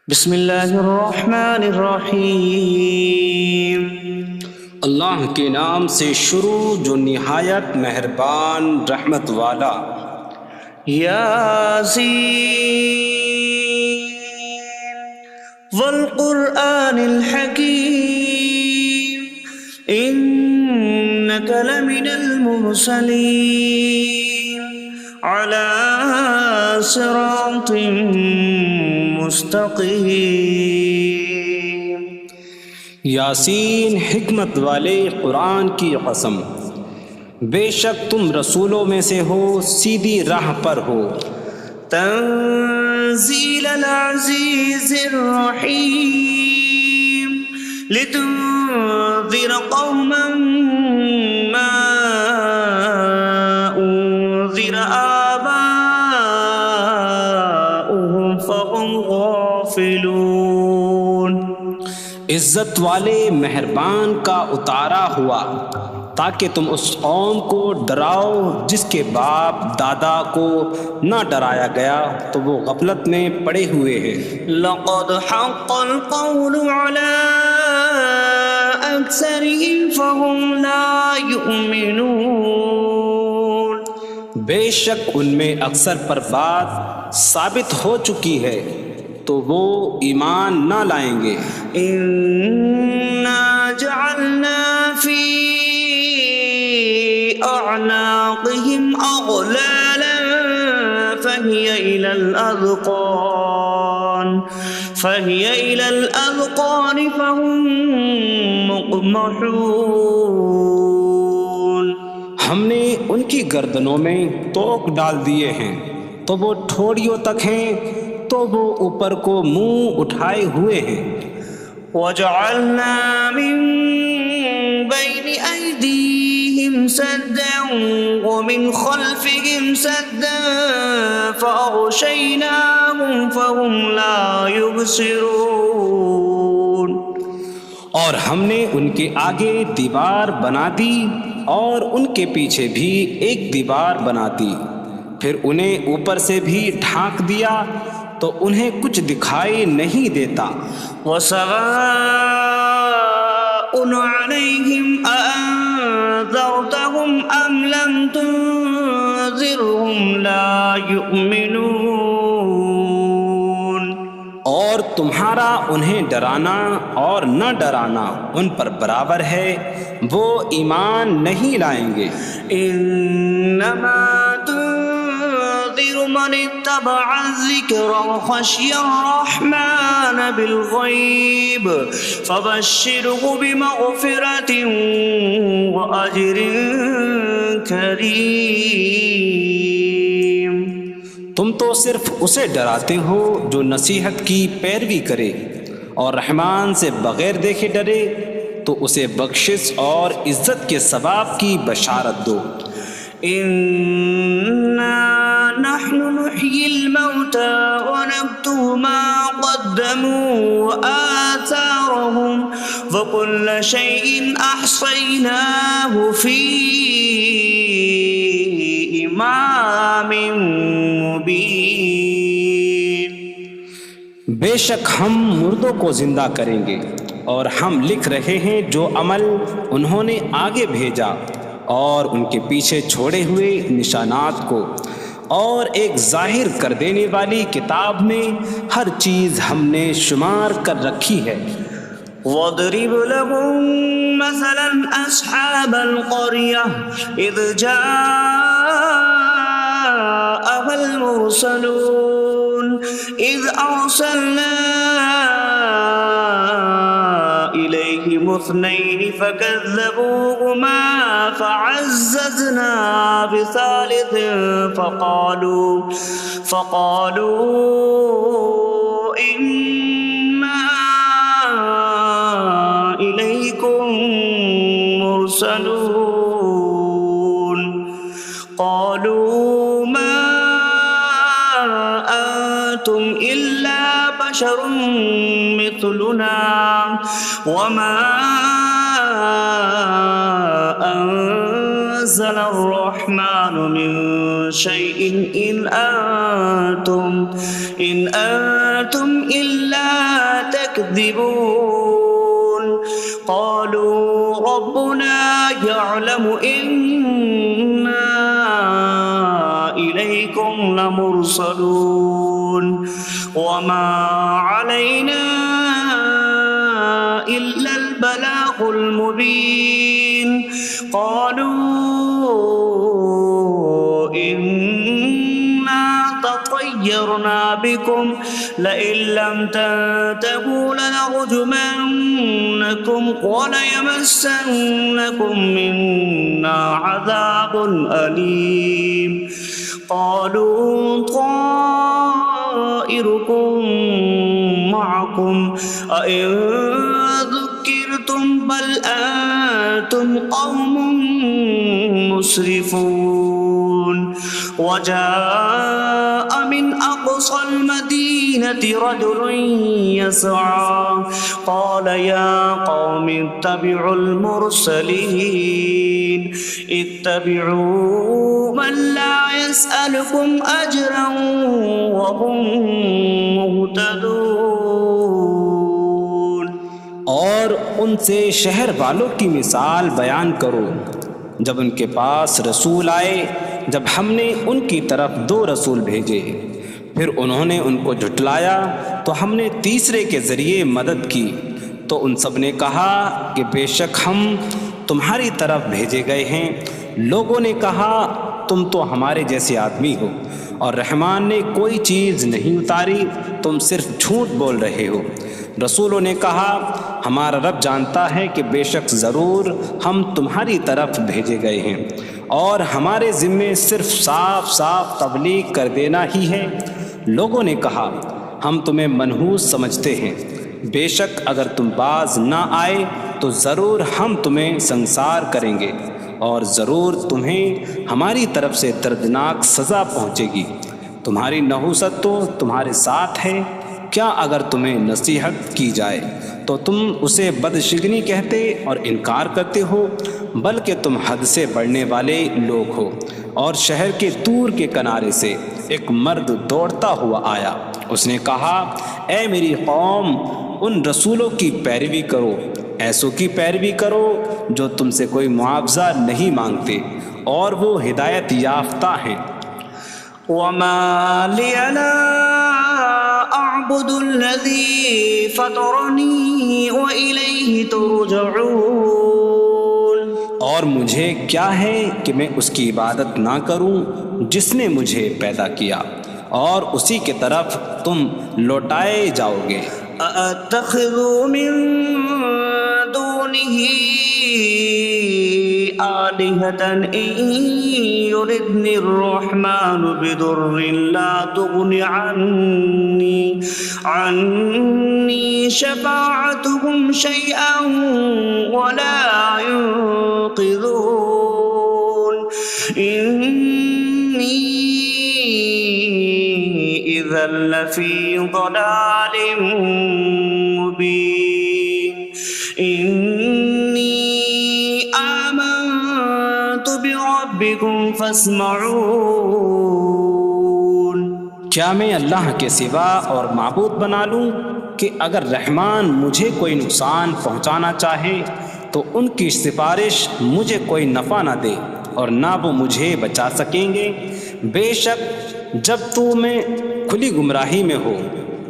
بسم اللہ الرحمن الرحیم۔ اللہ کے نام سے شروع جو نہایت مہربان رحمت والا۔ یاسین والقرآن الحکیم انک لمن المرسلین علی صراط مستقیم۔ یاسین حکمت والے قرآن کی قسم، بے شک تم رسولوں میں سے ہو، سیدھی راہ پر ہو۔ تنزیل العزیز الرحیم لتنذر قوما ما انذر آباؤهم فهم غافلون۔ عزت والے مہربان کا اتارا ہوا تاکہ تم اس قوم کو ڈراؤ جس کے باپ دادا کو نہ ڈرایا گیا تو وہ غفلت میں پڑے ہوئے ہیں۔ لقد حق القول على أكثرهم فهم لا يؤمنون۔ بے شک ان میں اکثر پر بات ثابت ہو چکی ہے تو وہ ایمان نہ لائیں گے۔ إنا جعلنا في أعناقهم أغلالا فهي إلى الأذقان فهم مقمحون۔ ہم نے ان کی گردنوں میں توق ڈال دیے ہیں تو وہ ٹھوڑیوں تک ہیں، تو وہ اوپر کو منہ اٹھائے ہوئے ہیں۔ وجعلنا من بين أيديهم سدا ومن خلفهم سدا فأغشيناهم فهم لا يبصرون۔ اور ہم نے ان کے آگے دیوار بنا دی اور ان کے پیچھے بھی ایک دیوار بنا دی، پھر انہیں اوپر سے بھی ڈھانک دیا تو انہیں کچھ دکھائی نہیں دیتا۔ وسواء عليهم أأنذرتهم أم لم تنذرهم لا يؤمنون۔ اور تمہارا انہیں ڈرانا اور نہ ڈرانا ان پر برابر ہے، وہ ایمان نہیں لائیں گے۔ انما تنذر من اتبع الذکر وخشی الرحمن بالغیب فبشره بمغفرة واجر کریم۔ تم تو صرف اسے ڈراتے ہو جو نصیحت کی پیروی کرے اور رحمان سے بغیر دیکھے ڈرے، تو اسے بخشش اور عزت کے ثواب کی بشارت دو۔ انا نحن نحيي الموتى ونكتب ما قدموا وآثارهم وكل شيء أحصيناه في إمام مبين۔ بے شک ہم مردوں کو زندہ کریں گے اور ہم لکھ رہے ہیں جو عمل انہوں نے آگے بھیجا اور ان کے پیچھے چھوڑے ہوئے نشانات کو، اور ایک ظاہر کر دینے والی کتاب میں ہر چیز ہم نے شمار کر رکھی ہے۔ وَاضْرِبْ لَهُم مَّثَلًا أَصْحَابَ الْقَرْيَةِ إِذْ جَاءَهَا الْمُرْسَلُونَ إِذْ أَرْسَلْنَا إِلَيْهِمُ اثْنَيْنِ فَكَذَّبُوهُمَا فَعَزَّزْنَا بِثَالِثٍ فَقَالُوا إِنَّا إِلَيْكُمْ مُرْسَلُونَ۔ قَالُوا مَا أَنتُمْ إِلَّا بَشَرٌ مِثْلُنَا وَمَا أَنتُمْ نزل الرحمن من شيء إن أنتم إلا تكذبون قالوا ربنا يعلم إنا إليكم لمرسلون وما علينا إلا البلاغ المبين قالوا إنا تطيرنا بكم لئن لم تنتهوا لنرجمنكم وليمسنكم منا عذاب أليم قالوا طائركم معكم أئن ذكرتم بل أنتم قوم مسرفون وجاء من أقصى المدينة رجل يسعى قال يا قوم اتبعوا المرسلين اتبعوا من لا يسألكم أجرا وهم مهتدون اور ان سے شہر والوں کی مثال بیان کرو جب ان کے پاس رسول آئے جب ہم نے ان کی طرف 2 رسول بھیجے پھر انہوں نے ان کو جھٹلایا تو ہم نے تیسرے کے ذریعے مدد کی تو ان سب نے کہا کہ بے شک ہم تمہاری طرف بھیجے گئے ہیں لوگوں نے کہا تم تو ہمارے جیسے آدمی ہو اور رحمان نے کوئی چیز نہیں اتاری تم صرف جھوٹ بول رہے ہو رسولوں نے کہا ہمارا رب جانتا ہے کہ بے شک ضرور ہم تمہاری طرف بھیجے گئے ہیں اور ہمارے ذمے صرف صاف صاف تبلیغ کر دینا ہی ہے لوگوں نے کہا ہم تمہیں منحوس سمجھتے ہیں بے شک اگر تم باز نہ آئے تو ضرور ہم تمہیں سنسار کریں گے اور ضرور تمہیں ہماری طرف سے دردناک سزا پہنچے گی تمہاری نحوست تو تمہارے ساتھ ہے کیا اگر تمہیں نصیحت کی جائے تو تم اسے بدشگنی کہتے اور انکار کرتے ہو بلکہ تم حد سے بڑھنے والے لوگ ہو اور شہر کے دور کے کنارے سے ایک مرد دوڑتا ہوا آیا اس نے کہا اے میری قوم ان رسولوں کی پیروی کرو ایسوں کی پیروی کرو جو تم سے کوئی معاوضہ نہیں مانگتے اور وہ ہدایت یافتہ ہیں وما لي لا أعبد الذي فطرني وإليه ترجعون اور مجھے کیا ہے کہ میں اس کی عبادت نہ کروں جس نے مجھے پیدا کیا اور اسی کی طرف تم لوٹائے جاؤ گے أأتخذ من دونه آلهة إن يردني الرحمن بضر لا تغن عني شفاعتهم شيئا ولا ينقذون إني إذا لفي ضلال مبين إني آمنت بربكم فاسمعون کیا میں اللہ کے سوا اور معبود بنا لوں کہ اگر رحمان مجھے کوئی نقصان پہنچانا چاہے تو ان کی سفارش مجھے کوئی نفع نہ دے اور نہ وہ مجھے بچا سکیں گے بے شک جب میں کھلی گمراہی میں ہو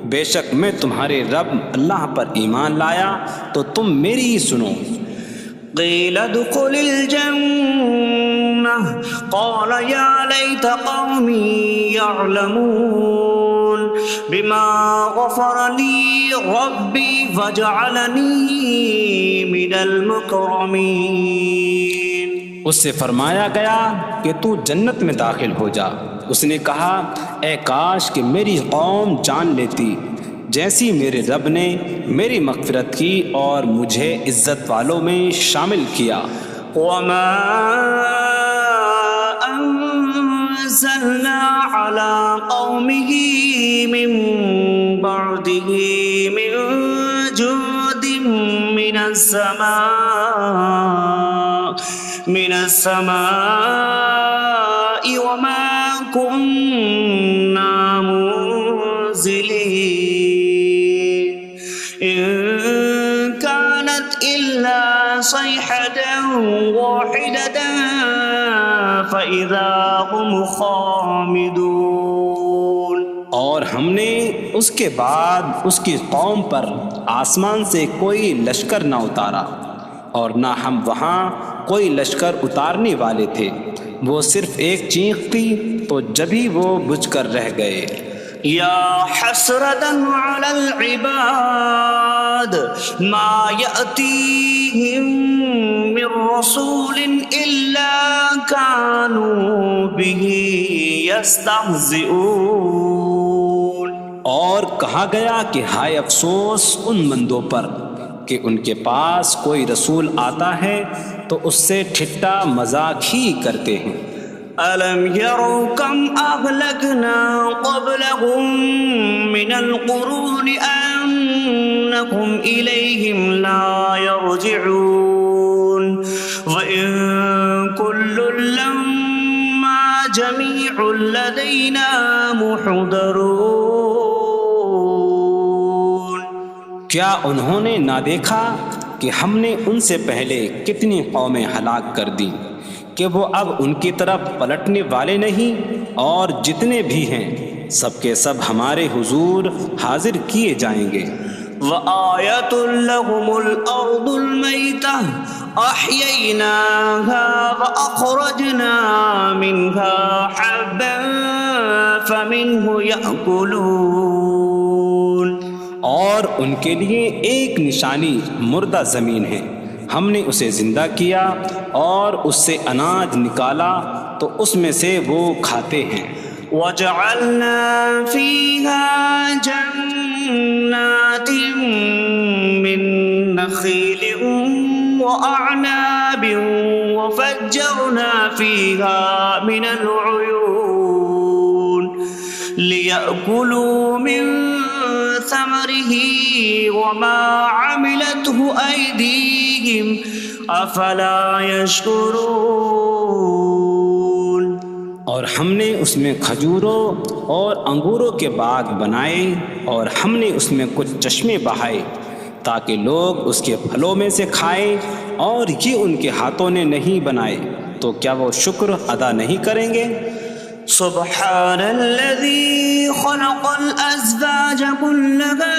بے شک میں تمہارے رب اللہ پر ایمان لایا تو تم میری ہی سنو قيل ادخل الجنة قال يا ليت قومي يعلمون بما غفر لي ربي فجعلني من المكرمين اس سے فرمایا گیا کہ تو جنت میں داخل ہو جا اس نے کہا اے کاش کہ میری قوم جان لیتی جیسی میرے رب نے میری مغفرت کی اور مجھے عزت والوں میں شامل کیا وما أنزلنا على قومه من بعده من جود من السماء من السماء وما كنا منزلين إن كانت إلا صيحة واحدة فإذا هم خامدون. اور ہم نے اس کے بعد اس کی قوم پر آسمان سے کوئی لشکر نہ اتارا اور نہ ہم وہاں کوئی لشکر اتارنے والے تھے. وہ صرف ایک چیخ تھی تو جبھی وہ بجھ کر رہ گئے. یا حسرة على العباد ما يأتيهم من رسول إلا كانوا به يستهزئون. اور کہا گیا کہ ہائے افسوس ان بندوں پر کہ ان کے پاس کوئی رسول آتا ہے تو اس سے ٹھٹا مذاق ہی کرتے ہیں. ألم يروا كم أهلكنا قبلهم من القرون أنكم إليهم لا يرجعون وإن كل لما جميع لدينا محضرون. کیا انہوں نے نہ دیکھا کہ ہم نے ان سے پہلے کتنی قومیں ہلاک کر دیں کہ وہ اب ان کی طرف پلٹنے والے نہیں، اور جتنے بھی ہیں سب کے سب ہمارے حضور حاضر کیے جائیں گے. وآیۃ لہم الارض المیتہ احییناہا واخرجنا منہا حبا فمنہ یأکلون. اور ان کے لیے ایک نشانی مردہ زمین ہے، ہم نے اسے زندہ کیا اور اس سے اناج نکالا تو اس میں سے وہ کھاتے ہیں. وَجَعَلْنَا فِيهَا جَنَّاتٍ مِّن نَخِيلٍ وَأَعْنَابٍ وَفَجَّرْنَا فِيهَا مِنَ الْعُيُونِ لِيَأْكُلُوا مِن ثَمَرِهِ وَمَا عَمِلَتْهُ أَيْدِيهِمْ أَفَلَا يَشْكُرُونَ. اور ہم نے اس میں کھجوروں اور انگوروں کے باغ بنائے اور ہم نے اس میں کچھ چشمے بہائے تاکہ لوگ اس کے پھلوں میں سے کھائیں، اور یہ ان کے ہاتھوں نے نہیں بنائے تو کیا وہ شکر ادا نہیں کریں گے؟ سبحان الذي خلق الأزواج كلها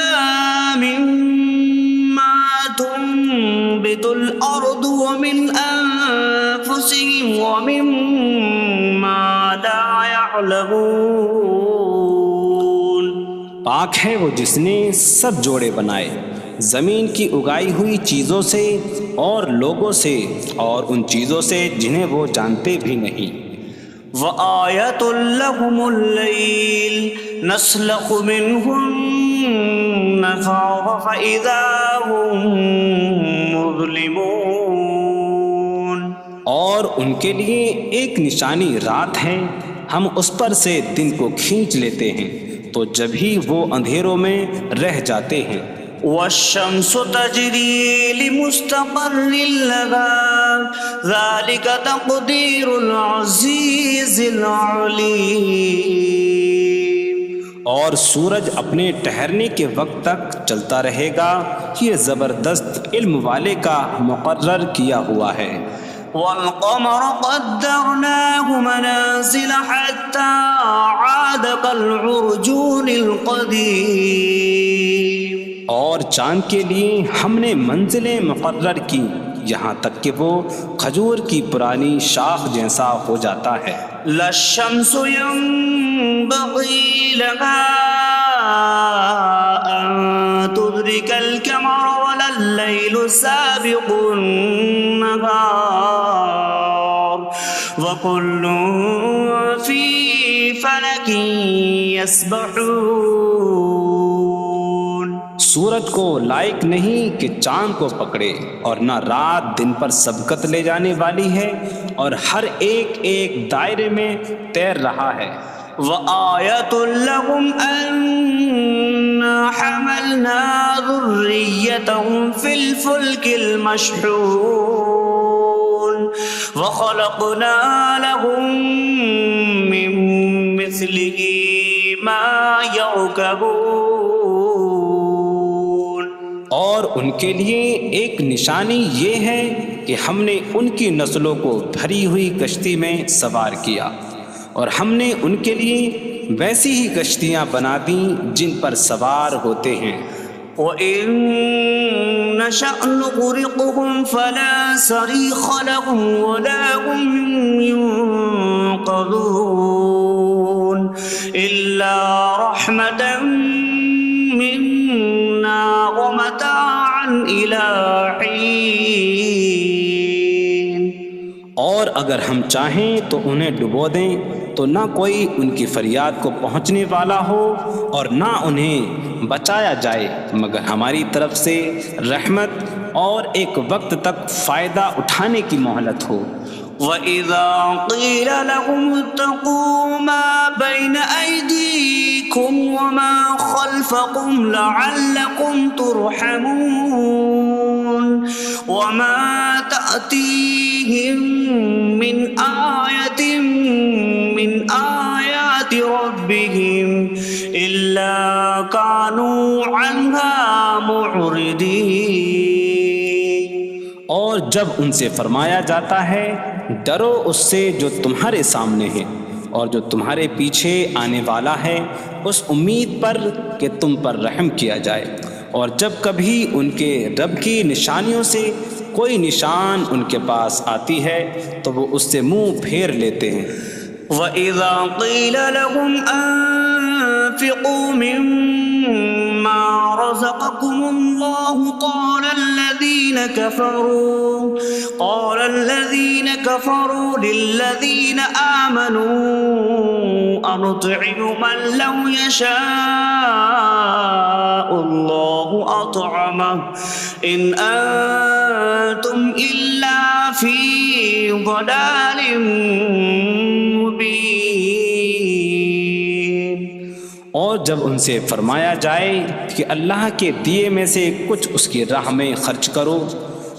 مما تنبت الأرض ومن أنفسهم ومما لا يعلمون. پاک ہے وہ جس نے سب جوڑے بنائے زمین کی اگائی ہوئی چیزوں سے اور لوگوں سے اور ان چیزوں سے جنہیں وہ جانتے بھی نہیں. وآیۃ لہم اللیل نسلخ منہ النہار فإذا هم مظلمون. اور ان کے لیے ایک نشانی رات ہے، ہم اس پر سے دن کو کھینچ لیتے ہیں تو جبھی وہ اندھیروں میں رہ جاتے ہیں. والشمس تجری لمستقر لها ذلك تقدیر العزیز العلیم. اور سورج اپنے ٹھہرنے کے وقت تک چلتا رہے گا، یہ زبردست علم والے کا مقرر کیا ہوا ہے. والقمر قدرناه منازل حتى عاد كالعرجون القديم. اور چاند کے لیے ہم نے منزلیں مقرر کی یہاں تک کہ وہ کھجور کی پرانی شاخ جیسا ہو جاتا ہے. لا الشمس ينبغي لها أن تدرك القمر ولا الليل سابق النهار وكل في فلك يسبحون. سورج کو لائق نہیں کہ چاند کو پکڑے، اور نہ رات دن پر سبقت لے جانے والی ہے، اور ہر ایک ایک دائرے میں تیر رہا ہے. وآیۃ لہم انا حملنا ذریتہم فی الفلک المشحون. وخلقنا لهم من مثله ما يركبون. اور ان کے لیے ایک نشانی یہ ہے کہ ہم نے ان کی نسلوں کو بھری ہوئی کشتی میں سوار کیا، اور ہم نے ان کے لیے ویسی ہی کشتیاں بنا دیں جن پر سوار ہوتے ہیں. وَإِن نَّشَأْ نُغْرِقْهُمْ فَلَا صَرِيخَ لَهُمْ وَلَا هُمْ يُنقَذُونَ إِلَّا رَحْمَةً مِّنَّا وَمَتَاعًا إِلَىٰ حِينٍ. اور اگر ہم چاہیں تو انہیں ڈبو دیں تو نہ کوئی ان کی فریاد کو پہنچنے والا ہو اور نہ انہیں بچایا جائے مگر ہماری طرف سے رحمت اور ایک وقت تک فائدہ اٹھانے کی مہلت ہو. وَإِذَا قِيلَ لَهُمُ اتَّقُوا مَا بَيْنَ أَيْدِيكُمْ وَمَا خَلْفَكُمْ لَعَلَّكُمْ تُرْحَمُونَ وَمَا تَأْتِيهِم مِّنْ آيَةٍ مِّنْ آيَاتِ رَبِّهِمْ إِلَّا كَانُوا عَنْهَا مُعْرِضِينَ. اور جب ان سے فرمایا جاتا ہے ڈرو اس سے جو تمہارے سامنے ہے اور جو تمہارے پیچھے آنے والا ہے، اس امید پر کہ تم پر رحم کیا جائے، اور جب کبھی ان کے رب کی نشانیوں سے کوئی نشان ان کے پاس آتی ہے تو وہ اس سے منہ پھیر لیتے ہیں. وَإِذَا قِيلَ لَهُمْ أَنفِقُوا مِمَّا رَزَقَكُمُ اللَّهُ قَالَ الَّذِينَ كَفَرُوا لِلَّذِينَ آمَنُوا أَنُطْعِمُ مَن لَّوْ يَشَاءُ اللَّهُ أَطْعَمَهُ إِنْ أَنتُمْ إِلَّا فِي ضَلَالٍ مبین. اور جب ان سے فرمایا جائے کہ اللہ کے دیے میں سے کچھ اس کی راہ میں خرچ کرو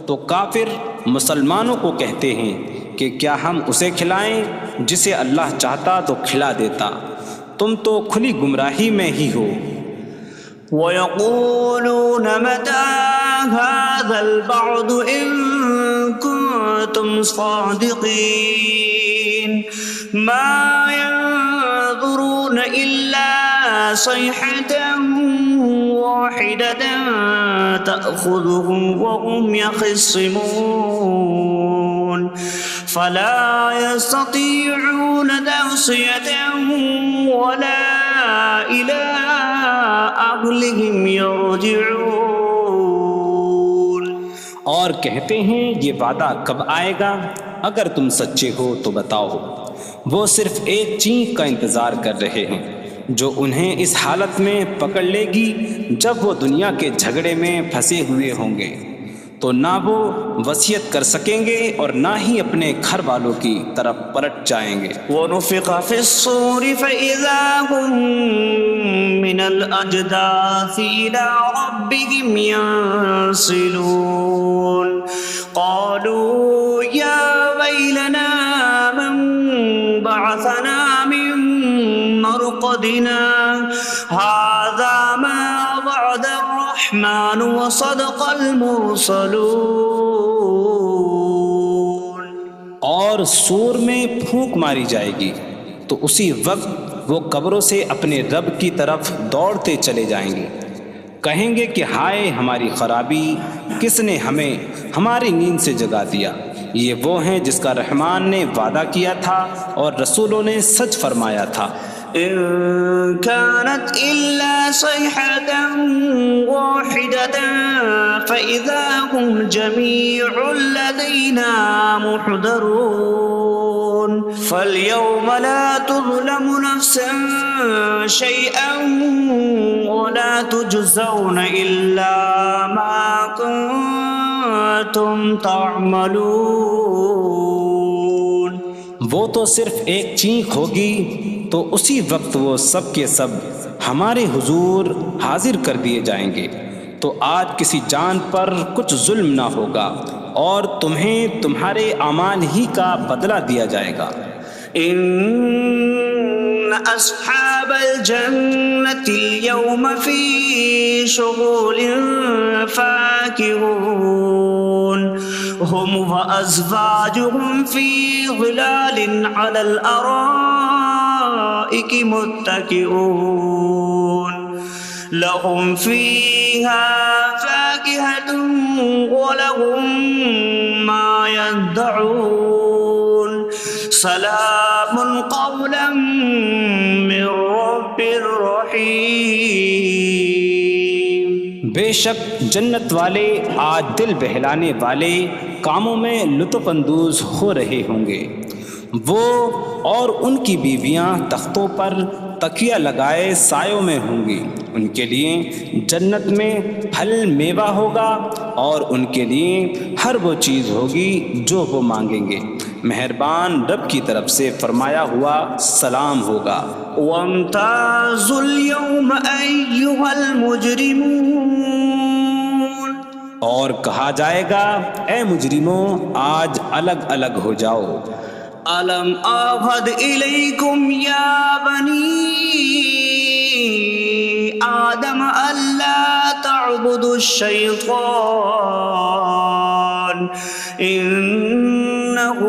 تو کافر مسلمانوں کو کہتے ہیں کہ کیا ہم اسے کھلائیں جسے اللہ چاہتا تو کھلا دیتا، تم تو کھلی گمراہی میں ہی ہو. وَيَقُولُونَ مَتَىٰ هَٰذَا الْوَعْدُ إِن كُنتُمْ صَادِقِينَ مَا يَنظُرُونَ إِلَّا صَيْحَةً وَاحِدَةً تَأْخُذُهُمْ وَهُمْ يَخِصِّمُونَ فَلَا يَسْتَطِيعُونَ تَوْصِيَةً وَلَا إِلَىٰ أَهْلِهِمْ يَرْجِعُونَ. اور کہتے ہیں یہ وعدہ کب آئے گا؟ اگر تم سچے ہو تو بتاؤ. وہ صرف ایک چینک کا انتظار کر رہے ہیں جو انہیں اس حالت میں پکڑ لے گی جب وہ دنیا کے جھگڑے میں پھنسے ہوئے ہوں گے، تو نہ وہ وصیت کر سکیں گے اور نہ ہی اپنے گھر والوں کی طرف پلٹ جائیں گے. وَنُفِخَ فِي الصُّورِ فَإِذَا هُم مِّنَ الْأَجْدَاثِ إِلَىٰ رَبِّهِمْ يَنسِلُونَ قَالُوا يَا وَيْلَنَا مَن بَعَثَنَا مِن مَّرْقَدِنَا هَٰذَا مَا وَعَدَ الرَّحْمَٰنُ وَصَدَقَ الْمُرْسَلُونَ. اور سور میں پھونک ماری جائے گی تو اسی وقت وہ قبروں سے اپنے رب کی طرف دوڑتے چلے جائیں گے، کہیں گے کہ ہائے ہماری خرابی، کس نے ہمیں ہماری نیند سے جگا دیا. یہ وہ ہیں جس کا رحمان نے وعدہ کیا تھا اور رسولوں نے سچ فرمایا تھا. إن كانت إلا صيحة واحدة فإذا هم جميع لدينا محضرون. فاليوم لا تظلم نفس شيئا ولا تجزون إلا ما كنتم تعملون. وہ تو صرف ایک چینک ہوگی تو اسی وقت وہ سب کے سب ہمارے حضور حاضر کر دیے جائیں گے، تو آج کسی جان پر کچھ ظلم نہ ہوگا اور تمہیں تمہارے اعمال ہی کا بدلہ دیا جائے گا۔ إن أصحاب الجنة اليوم في شغل فاكهون هم وأزواجهم في ظلال على الأرائك متكئون لهم فيها فاكهة ولهم ما يدعون سلام قولا من رب رحیم۔ بے شک جنت والے آج دل بہلانے والے کاموں میں لطف اندوز ہو رہے ہوں گے۔ وہ اور ان کی بیویاں تختوں پر تکیہ لگائے سایوں میں ہوں گی۔ ان کے لیے جنت میں پھل میوہ ہوگا اور ان کے لیے ہر وہ چیز ہوگی جو وہ مانگیں گے۔ مہربان رب کی طرف سے فرمایا ہوا سلام ہوگا۔ وامتازوا اليوم أيها المجرمون، اور کہا جائے گا اے مجرموں آج الگ الگ ہو جاؤ۔ ألم أعهد إليكم يا بني آدم ألا تعبدوا الشيطان إنه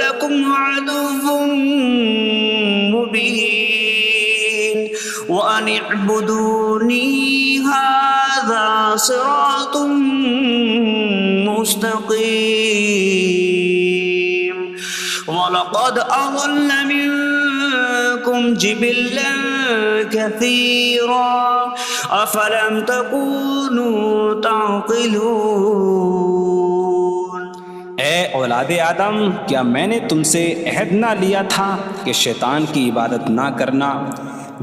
لكم عدو مبين وأن اعبدوني هذا صراط مستقيم وَلَقَدْ أَضَلَّ مِنكُمْ جِبِلًّا كَثِيرًا أَفَلَمْ تَكُونُوا تَعْقِلُونَ۔ اے اولاد آدم، کیا میں نے تم سے عہد نہ لیا تھا کہ شیطان کی عبادت نہ کرنا؟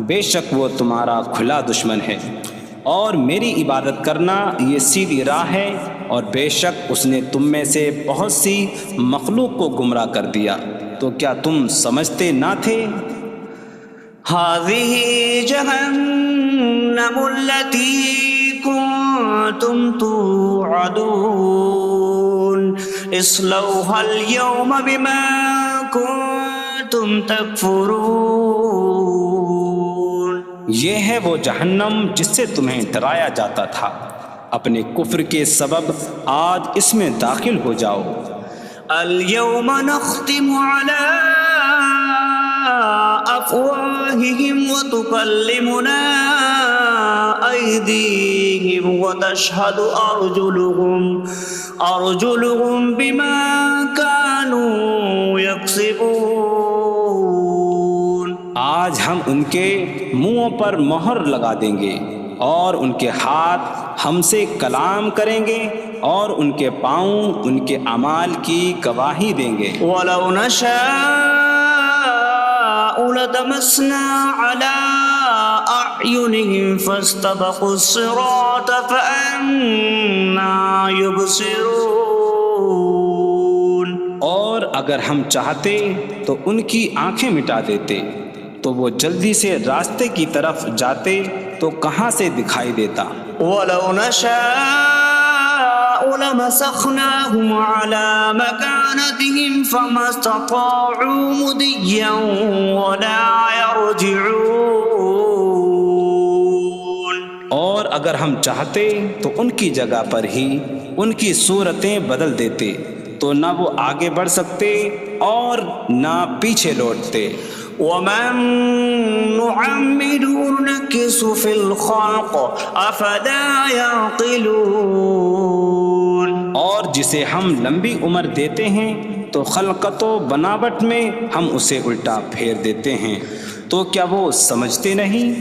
بے شک وہ تمہارا کھلا دشمن ہے، اور میری عبادت کرنا یہ سیدھی راہ ہے، اور بے شک اس نے تم میں سے بہت سی مخلوق کو گمراہ کر دیا، تو کیا تم سمجھتے نہ تھے؟ هذه جهنم التي كنتم توعدون اصلوها اليوم بما كنتم تكفرون۔ یہ ہے وہ جہنم جس سے تمہیں ڈرایا جاتا تھا، اپنے کفر کے سبب آج اس میں داخل ہو جاؤ۔ اليوم نختم على أفواههم وتكلمنا أيديهم وتشهد أرجلهم بما كانوا يكسبون۔ آج ہم ان کے منہوں پر مہر لگا دیں گے، اور ان کے ہاتھ ہم سے کلام کریں گے، اور ان کے پاؤں ان کے اعمال کی گواہی دیں گے۔ وَلَوْ نَشَاءُ لَطَمَسْنَا عَلَىٰ أَعْيُنِهِمْ فَاسْتَبَقُوا الصِّرَاطَ فَأَنَّىٰ يُبْصِرُونَ۔ اور اگر ہم چاہتے تو ان کی آنکھیں مٹا دیتے، تو وہ جلدی سے راستے کی طرف جاتے تو کہاں سے دکھائی دیتا۔ وَلَوْ نَشَاءُ لَمَسَخْنَاهُمْ عَلَىٰ مَكَانَتِهِمْ فَمَا اسْتَطَاعُوا مُضِيًّا وَلَا يَرْجِعُونَ۔ اور اگر ہم چاہتے تو ان کی جگہ پر ہی ان کی صورتیں بدل دیتے، تو نہ وہ آگے بڑھ سکتے اور نہ پیچھے لوٹتے۔ وَمَن نُّعَمِّرْهُ نُنَكِّسْهُ فِي الْخَلْقِ أَفَلَا يَعْقِلُونَ۔ اور جسے ہم لمبی عمر دیتے ہیں تو خلقت و بناوٹ میں ہم اسے الٹا پھیر دیتے ہیں، تو کیا وہ سمجھتے نہیں؟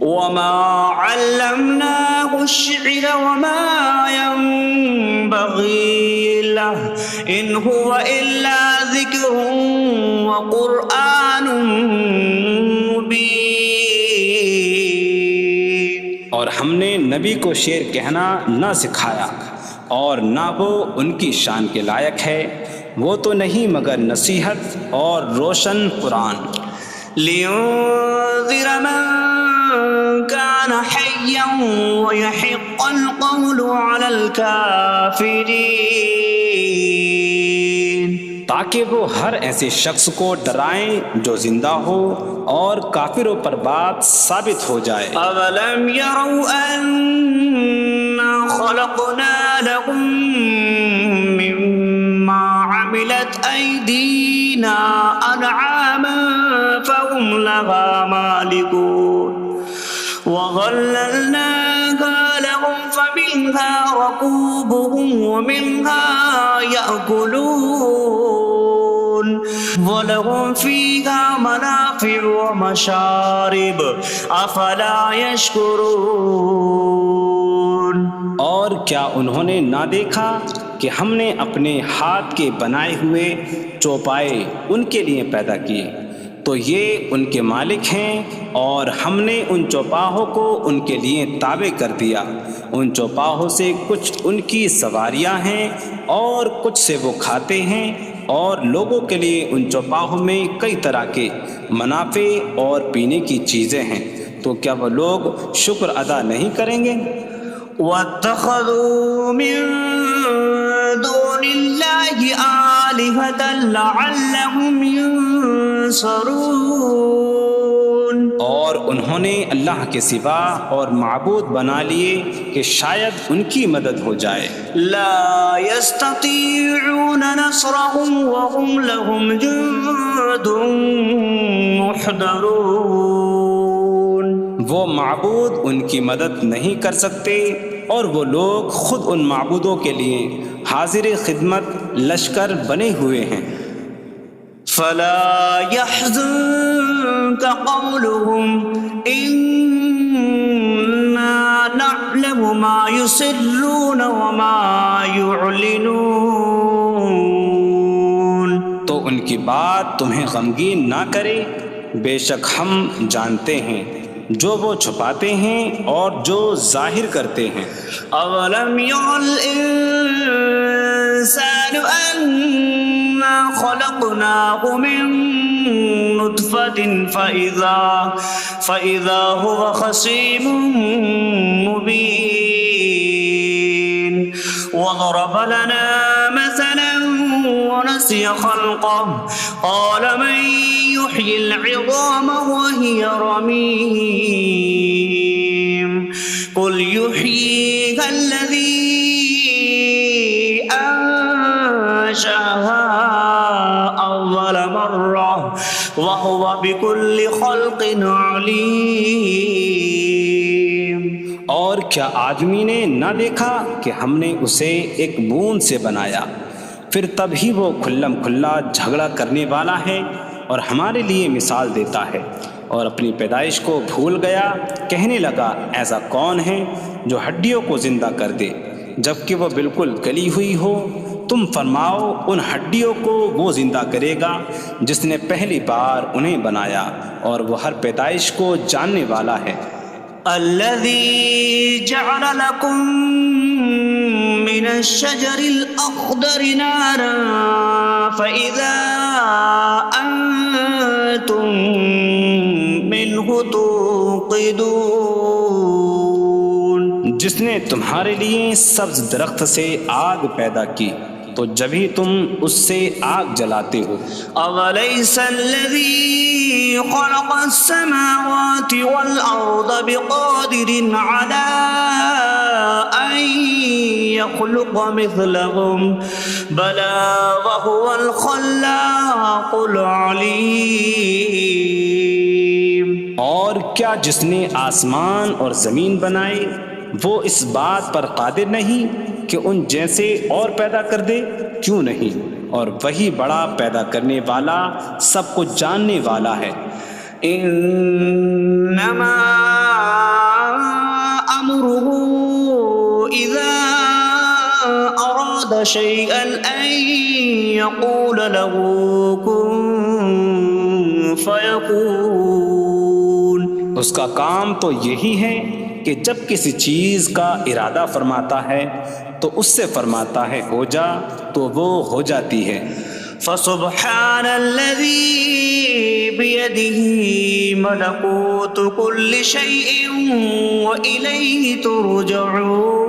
وَمَا عَلَّمْنَاهُ الشِّعْرَ وَمَا يَنبَغِي لَهُ إِنْ هُوَ إِلَّا ذِكْرٌ وَقُرْآنٌ مُّبِينٌ۔ اور ہم نے نبی کو شعر کہنا نہ سکھایا، اور نہ وہ ان کی شان کے لائق ہے، وہ تو نہیں مگر نصیحت اور روشن قرآن۔ لِيُنذِرَ مَن كَانَ حَيًّا حيا ويحق القول على الكافرين تاکہ وہ ہر ایسے شخص کو ڈرائیں جو زندہ ہو اور کافروں پر بات ثابت ہو جائے۔ أولم يروا أنا خلقنا لهم مما عملت أيدينا أنعاما فهم لها مالكون وظللناها لهم فمنها ركوبهم ومنها يأكلون وَلَهُمْ فِيهَا مَنَافِعُ وَمَشَارِبُ أَفَلَا يَشْكُرُونَ۔ اور کیا انہوں نے نہ دیکھا کہ ہم نے اپنے ہاتھ کے بنائے ہوئے چوپائے ان کے لیے پیدا کیے، تو یہ ان کے مالک ہیں، اور ہم نے ان چوپاہوں کو ان کے لیے تابع کر دیا۔ ان چوپاہوں سے کچھ ان کی سواریاں ہیں اور کچھ سے وہ کھاتے ہیں، اور لوگوں کے لیے ان چوپاہوں میں کئی طرح کے منافع اور پینے کی چیزیں ہیں، تو کیا وہ لوگ شکر ادا نہیں کریں گے؟ وَاتَّخَذُوا مِن دُونِ اللَّهِ آلِهَةً لَعَلَّهُمْ يُنصَرُونَ۔ اور انہوں نے اللہ کے سوا اور معبود بنا لیے کہ شاید ان کی مدد ہو جائے۔ لا يستطيعون نصرهم وهم لهم جند محضرون۔ وہ معبود ان کی مدد نہیں کر سکتے، اور وہ لوگ خود ان معبودوں کے لیے حاضر خدمت لشکر بنے ہوئے ہیں۔ فلا يحزنك قولهم إنا نعلم ما يسرون وما يعلنون۔ تو ان کی بات تمہیں غمگین نہ کرے، بے شک ہم جانتے ہیں جو وہ چھپاتے ہیں اور جو ظاہر کرتے ہیں۔ اولم ير الانسان انا خلقناه من نطفة فإذا هو خصيم مبين وضرب لنا مثلا ونسي خلقه قال من يحيي العظام وهي رميم قل يحييها الذي أنشأها أول مرة وهو بكل خلق عليم۔ اور کیا آدمی نے نہ دیکھا کہ ہم نے اسے ایک بوند سے بنایا، پھر تب ہی وہ کھلم کھلا جھگڑا کرنے والا ہے اور ہمارے لیے مثال دیتا ہے، اور اپنی پیدائش کو بھول گیا، کہنے لگا ایسا کون ہے جو ہڈیوں کو زندہ کر دے جبکہ وہ بالکل گلی ہوئی ہو؟ تم فرماؤ ان ہڈیوں کو وہ زندہ کرے گا جس نے پہلی بار انہیں بنایا، اور وہ ہر پیدائش کو جاننے والا ہے۔ الذي جعل لكم من الشجر الأخضر نارا فإذا أنتم منه توقدون۔ جس نے تمہارے لیے سبز درخت سے آگ پیدا کی تو جب ہی تم اس سے آگ جلاتے ہو۔ أَوَلَيْسَ الَّذِي خَلَقَ السَّمَاوَاتِ وَالْأَرْضَ بِقَادِرٍ عَلَىٰ أَن يَخْلُقَ مِثْلَهُم بَلَىٰ وَهُوَ الْخَلَّاقُ الْعَلِيمُ۔ اور کیا جس نے آسمان اور زمین بنائے وہ اس بات پر قادر نہیں کہ ان جیسے اور پیدا کر دے؟ کیوں نہیں، اور وہی بڑا پیدا کرنے والا سب کچھ جاننے والا ہے۔ انما امره اذا اراد شيئا ان يقول له كن فيكون۔ اس کا کام تو یہی ہے کہ جب کسی چیز کا ارادہ فرماتا ہے تو اس سے فرماتا ہے ہو جا، تو وہ ہو جاتی ہے۔ فسبحان الذي بيده ملكوت كل شيء وإليه ترجعون.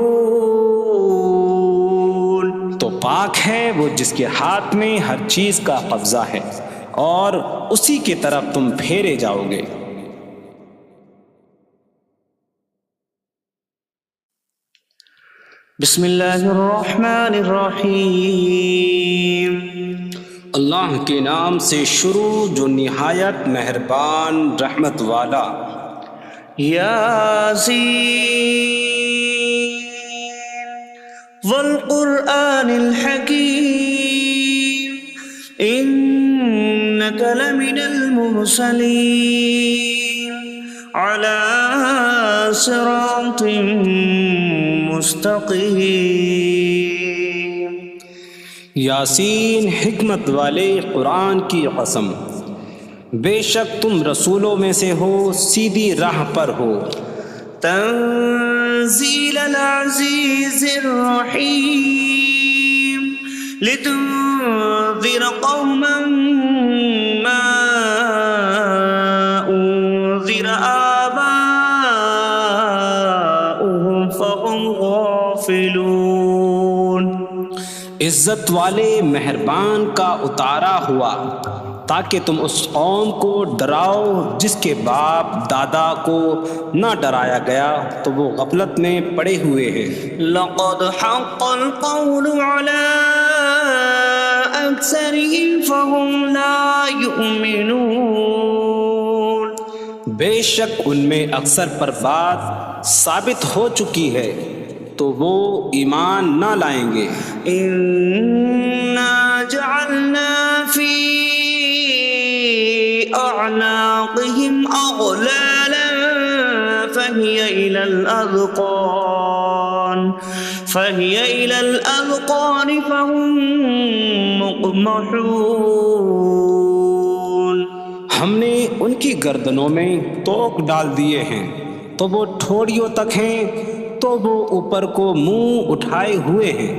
تو پاک ہے وہ جس کے ہاتھ میں ہر چیز کا قبضہ ہے اور اسی کی طرف تم پھیرے جاؤ گے. بسم اللہ الرحمن الرحیم. اللہ کے نام سے شروع جو نہایت مہربان رحمت والا. یاسین والقرآن الحکیم انک لمن المرسلین علی صراط مستقیم. یاسین حکمت والے قرآن کی قسم، بے شک تم رسولوں میں سے ہو، سیدھی راہ پر ہو. تنزیل العزیز الرحیم لتنذر قوما ما انذر آباؤهم فهم غافلون. عزت والے مہربان کا اتارا ہوا تاکہ تم اس قوم کو ڈراؤ جس کے باپ دادا کو نہ ڈرایا گیا تو وہ غفلت میں پڑے ہوئے ہیں. لقد حق القول على أكثرهم فهم لا يؤمنون. بے شک ان میں اکثر پر بات ثابت ہو چکی ہے تو وہ ایمان نہ لائیں گے. إنا جعلنا في أعناقهم أغلالا فهي إلى الأذقان فهم مقمحون. ہم نے ان کی گردنوں میں توق ڈال دیے ہیں تو وہ ٹھوڑیوں تک ہیں تو وہ اوپر کو منہ اٹھائے ہوئے ہیں.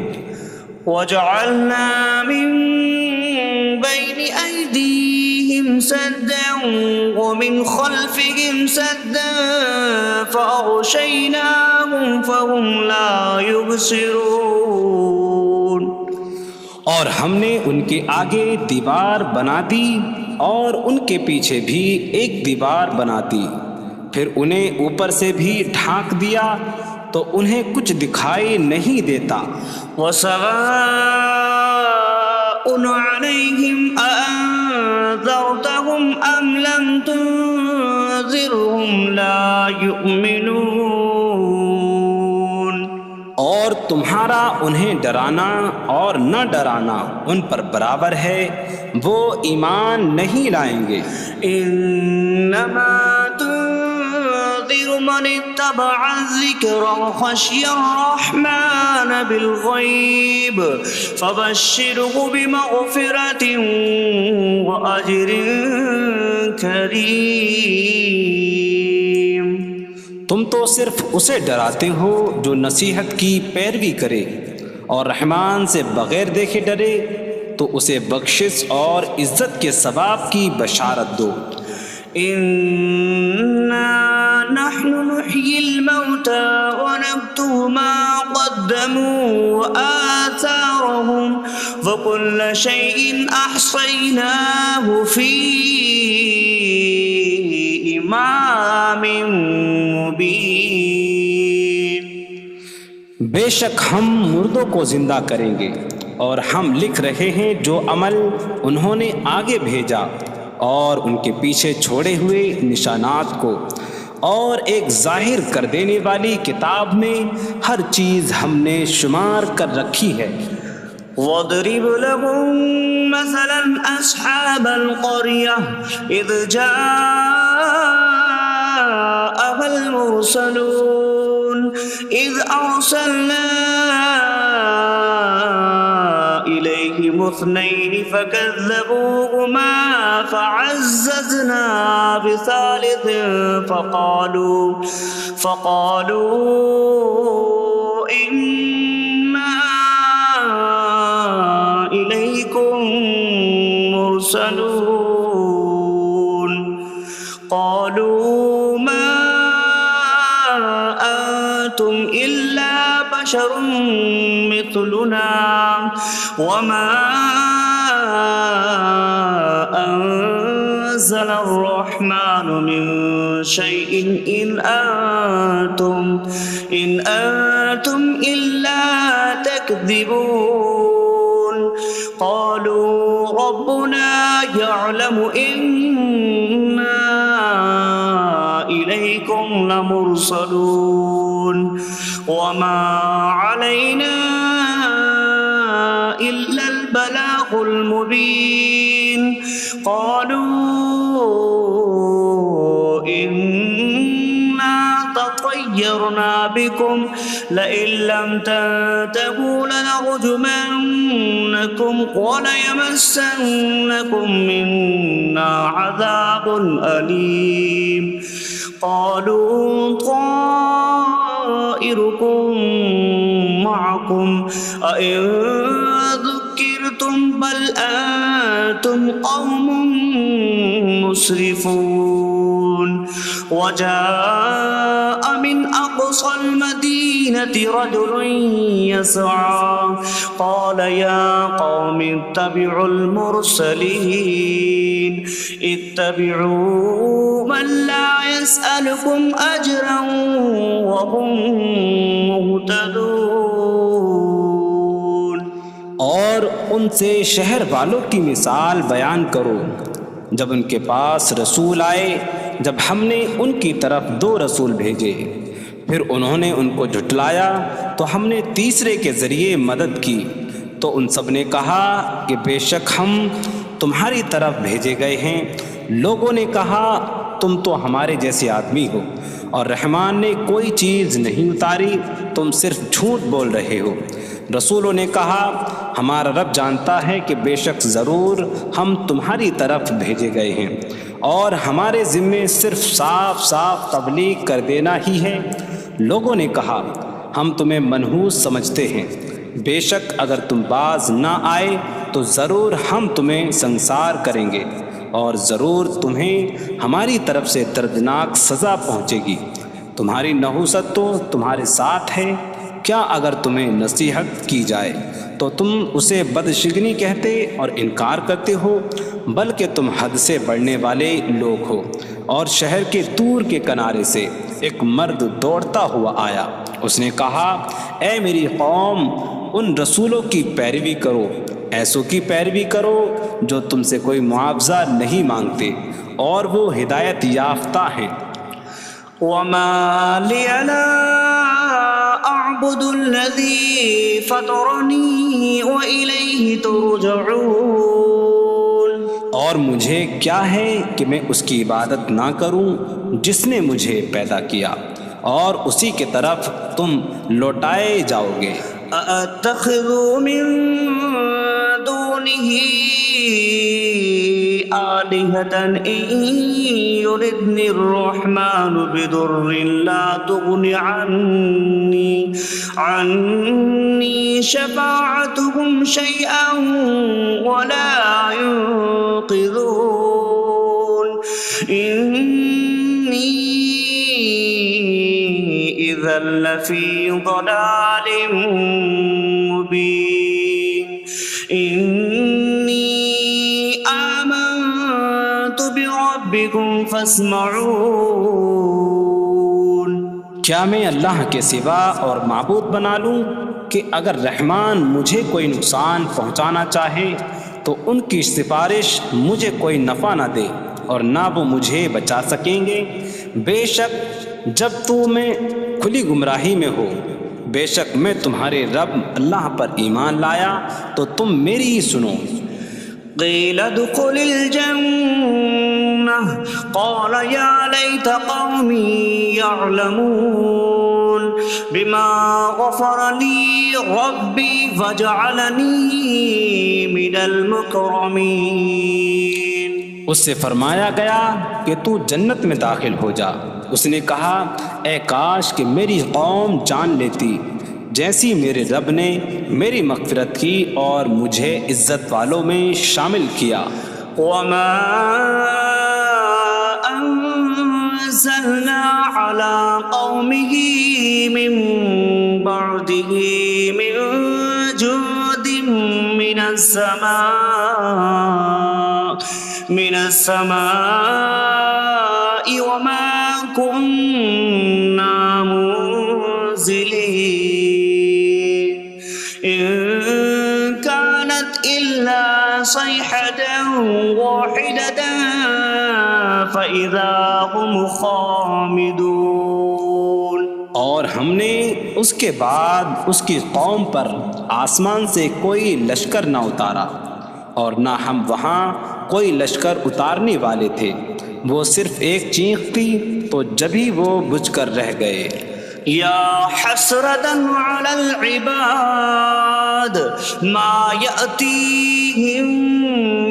وجعلنا من بين أيديهم سدا ومن خلفهم سدا فأغشيناهم فهم لا يبصرون. اور ہم نے ان کے آگے دیوار بنا دی اور ان کے پیچھے بھی ایک دیوار بنا دی، پھر انہیں اوپر سے بھی ڈھانک دیا تو انہیں کچھ دکھائی نہیں دیتا. وسواء عليهم أأنذرتهم أم لم تنذرهم لا يؤمنون. اور تمہارا انہیں ڈرانا اور نہ ڈرانا ان پر برابر ہے، وہ ایمان نہیں لائیں گے. انما تنذر من اتبع الذکر وخشی الرحمن بالغیب فبشره بمغفرة وأجر کریم. تم تو صرف اسے ڈراتے ہو جو نصیحت کی پیروی کرے اور رحمان سے بغیر دیکھے ڈرے تو اسے بخشش اور عزت کے ثواب کی بشارت دو. انا نحن نحيي الموتى ونكتب ما قدموا وآثارهم وكل شيء أحصيناه في إمام مبين. بے شک ہم مردوں کو زندہ کریں گے اور ہم لکھ رہے ہیں جو عمل انہوں نے آگے بھیجا اور ان کے پیچھے چھوڑے ہوئے نشانات کو، اور ایک ظاہر کر دینے والی کتاب میں ہر چیز ہم نے شمار کر رکھی ہے. وَاضْرِبْ لَهُم مَّثَلًا أَصْحَابَ الْقَرْيَةِ إِذْ جَاءَهَا الْمُرْسَلُونَ إِذْ أَرْسَلْنَا إِلَيْهِمُ اثْنَيْنِ فَكَذَّبُوهُمَا فَعَزَّزْنَا بِثَالِثٍ فَقَالُوا إِنَّا إِلَيْكُمْ لمرسلون قالوا ما أنتم إلا بشر مثلنا وما أنزل الرحمن من شيء إن أنتم إلا تكذبون قالوا ربنا يعلم إنا إليكم لمرسلون وما علينا إلا البلاغ المبين قالوا إنا تطيرنا بكم لئن لم تنتهوا لنرجمنكم وليمسنكم منا عذاب أليم قالوا طائركم معكم أئن ذكرتم بل أنتم قوم مسرفون وجاء من أقصى المدينة رجل يسعى قال يا قوم اتبعوا المرسلين اتبعوا من لا يسألكم أجرا وهم مهتدون اور ان سے شہر والوں کی مثال بیان کرو جب ان کے پاس رسول آئے جب ہم نے ان کی طرف 2 رسول بھیجے پھر انہوں نے ان کو جھٹلایا تو ہم نے تیسرے کے ذریعے مدد کی تو ان سب نے کہا کہ بے شک ہم تمہاری طرف بھیجے گئے ہیں لوگوں نے کہا تم تو ہمارے جیسے آدمی ہو اور رحمان نے کوئی چیز نہیں اتاری تم صرف جھوٹ بول رہے ہو رسولوں نے کہا ہمارا رب جانتا ہے کہ بے شک ضرور ہم تمہاری طرف بھیجے گئے ہیں اور ہمارے ذمے صرف صاف صاف تبلیغ کر دینا ہی ہے لوگوں نے کہا ہم تمہیں منحوس سمجھتے ہیں بے شک اگر تم باز نہ آئے تو ضرور ہم تمہیں سنسار کریں گے اور ضرور تمہیں ہماری طرف سے دردناک سزا پہنچے گی تمہاری نحوست تو تمہارے ساتھ ہے کیا اگر تمہیں نصیحت کی جائے تو تم اسے بدشگنی کہتے اور انکار کرتے ہو بلکہ تم حد سے بڑھنے والے لوگ ہو اور شہر کے دور کے کنارے سے ایک مرد دوڑتا ہوا آیا اس نے کہا اے میری قوم ان رسولوں کی پیروی کرو ایسوں کی پیروی کرو جو تم سے کوئی معاوضہ نہیں مانگتے اور وہ ہدایت یافتہ ہیں وما لي لا أعبد الذي فطرني وإليه ترجعون اور مجھے کیا ہے کہ میں اس کی عبادت نہ کروں جس نے مجھے پیدا کیا اور اسی کی طرف تم لوٹائے جاؤ گے أأتخذ من دونه آلهة إن يردني الرحمن بضر لا تغن عني شفاعتهم شيئا ولا ينقذون إني إذا لفي ضلال مبين إني آمنت بربكم فاسمعون کیا میں اللہ کے سوا اور معبود بنا لوں کہ اگر رحمان مجھے کوئی نقصان پہنچانا چاہے تو ان کی سفارش مجھے کوئی نفع نہ دے اور نہ وہ مجھے بچا سکیں گے بے شک جب میں کھلی گمراہی میں ہو بے شک میں تمہارے رب اللہ پر ایمان لایا تو تم میری ہی سنو قیل ادخل الجنة قال یا لیت قومی یعلمون بما غفر لی ربی وجعلنی من المکرمین اس سے فرمایا گیا کہ تو جنت میں داخل ہو جا اس نے کہا اے کاش کہ میری قوم جان لیتی جیسی میرے رب نے میری مغفرت کی اور مجھے عزت والوں میں شامل کیا وما أنزلنا على قومه من بعده من جود من السماء وما كنا منزلين إن كانت إلا صيحة واحدة فإذا هم خامدون. اور ہم نے اس کے بعد اس کی قوم پر آسمان سے کوئی لشکر نہ اتارا اور نہ ہم وہاں کوئی لشکر اتارنے والے تھے. وہ صرف ایک چیخ کی تو جبھی وہ بجھ کر رہ گئے. یا حسرة على العباد ما يأتيهم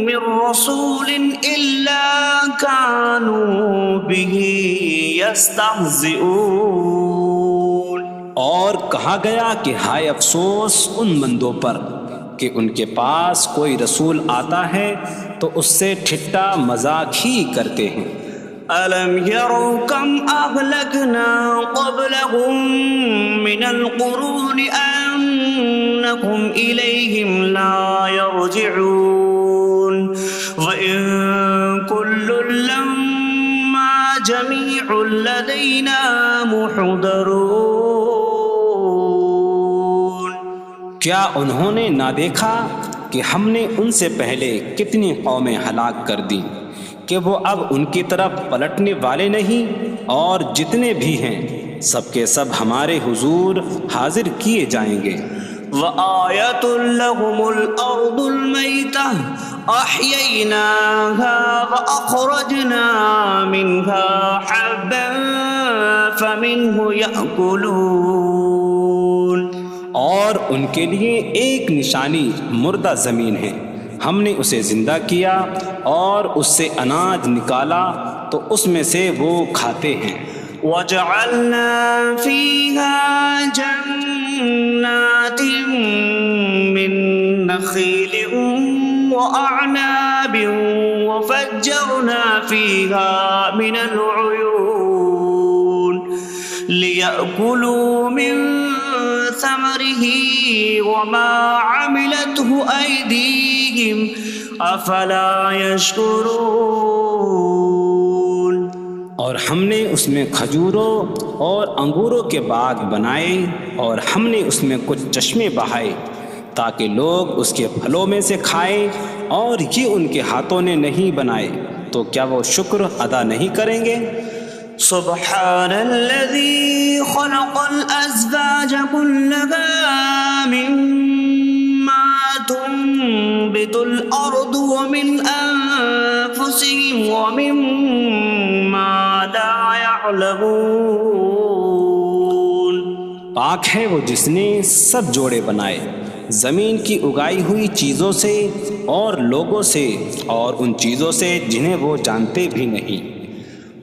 من رسول إلا كانوا به يستهزئون. اور کہا گیا کہ ہائے افسوس ان بندوں پر کہ ان کے پاس کوئی رسول آتا ہے تو اس سے ٹھٹا مذاق ہی کرتے ہیں. أَلَمْ يَرَوْا كَمْ أَهْلَكْنَا قَبْلَهُمْ مِنَ الْقُرُونِ أَنَّكُمْ إِلَيْهِمْ لَا يَرْجِعُونَ وَإِن كُلٌّ لَمَّا جَمِيعٌ لَدَيْنَا مُحْضَرُونَ. کیا انہوں نے نہ دیکھا کہ ہم نے ان سے پہلے کتنی قومیں ہلاک کر دیں کہ وہ اب ان کی طرف پلٹنے والے نہیں، اور جتنے بھی ہیں سب کے سب ہمارے حضور حاضر کیے جائیں گے. وَآيَةٌ لَهُمُ الْأَرْضُ الْمَيْتَةُ أَحْيَيْنَاهَا وَأَخْرَجْنَا مِنْهَا حَبًّا فَمِنْهُ يَأْكُلُونَ. اور ان کے لیے ایک نشانی مردہ زمین ہے، ہم نے اسے زندہ کیا اور اس سے اناج نکالا تو اس میں سے وہ کھاتے ہیں. وَجَعَلْنَا فِيهَا جَنَّاتٍ مِّن نَخِيلٍ وَأَعْنَابٍ وَفَجَّرْنَا فِيهَا مِنَ الْعُيُونِ لِيَأْكُلُوا مِن ثمره وما عملته أيديهم أفلا يشكرون. اور ہم نے اس میں کھجوروں اور انگوروں کے باغ بنائے اور ہم نے اس میں کچھ چشمے بہائے تاکہ لوگ اس کے پھلوں میں سے کھائیں، اور یہ ان کے ہاتھوں نے نہیں بنائے تو کیا وہ شکر ادا نہیں کریں گے؟ سبحان الذي خلق الأزواج كلها مما تنبت الأرض ومن أنفسهم ومما لا يعلمون. پاک ہے وہ جس نے سب جوڑے بنائے زمین کی اگائی ہوئی چیزوں سے اور لوگوں سے اور ان چیزوں سے جنہیں وہ جانتے بھی نہیں.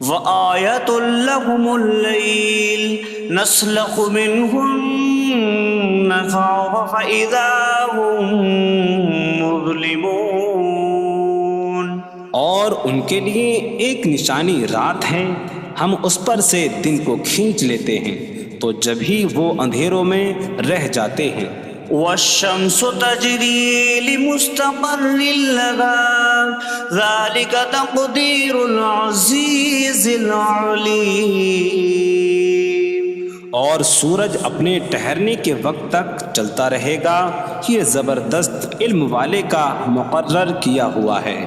وَآيَةٌ لَهُمُ اللَّيْلُ نَسْلَخُ مِنْهُ النَّهَارَ فَإِذَا هُمْ مُظْلِمُونَ. اور ان کے لیے ایک نشانی رات ہے، ہم اس پر سے دن کو کھینچ لیتے ہیں تو جب ہی وہ اندھیروں میں رہ جاتے ہیں. وَالشَّمْسُ تَجْرِي لِمُسْتَقَرٍّ لَهَا ذَلِكَ تَقْدِيرُ الْعَزِيزِ الْعَلِيمِ. اور سورج اپنے ٹھہرنے کے وقت تک چلتا رہے گا، یہ زبردست علم والے کا مقرر کیا ہوا ہے.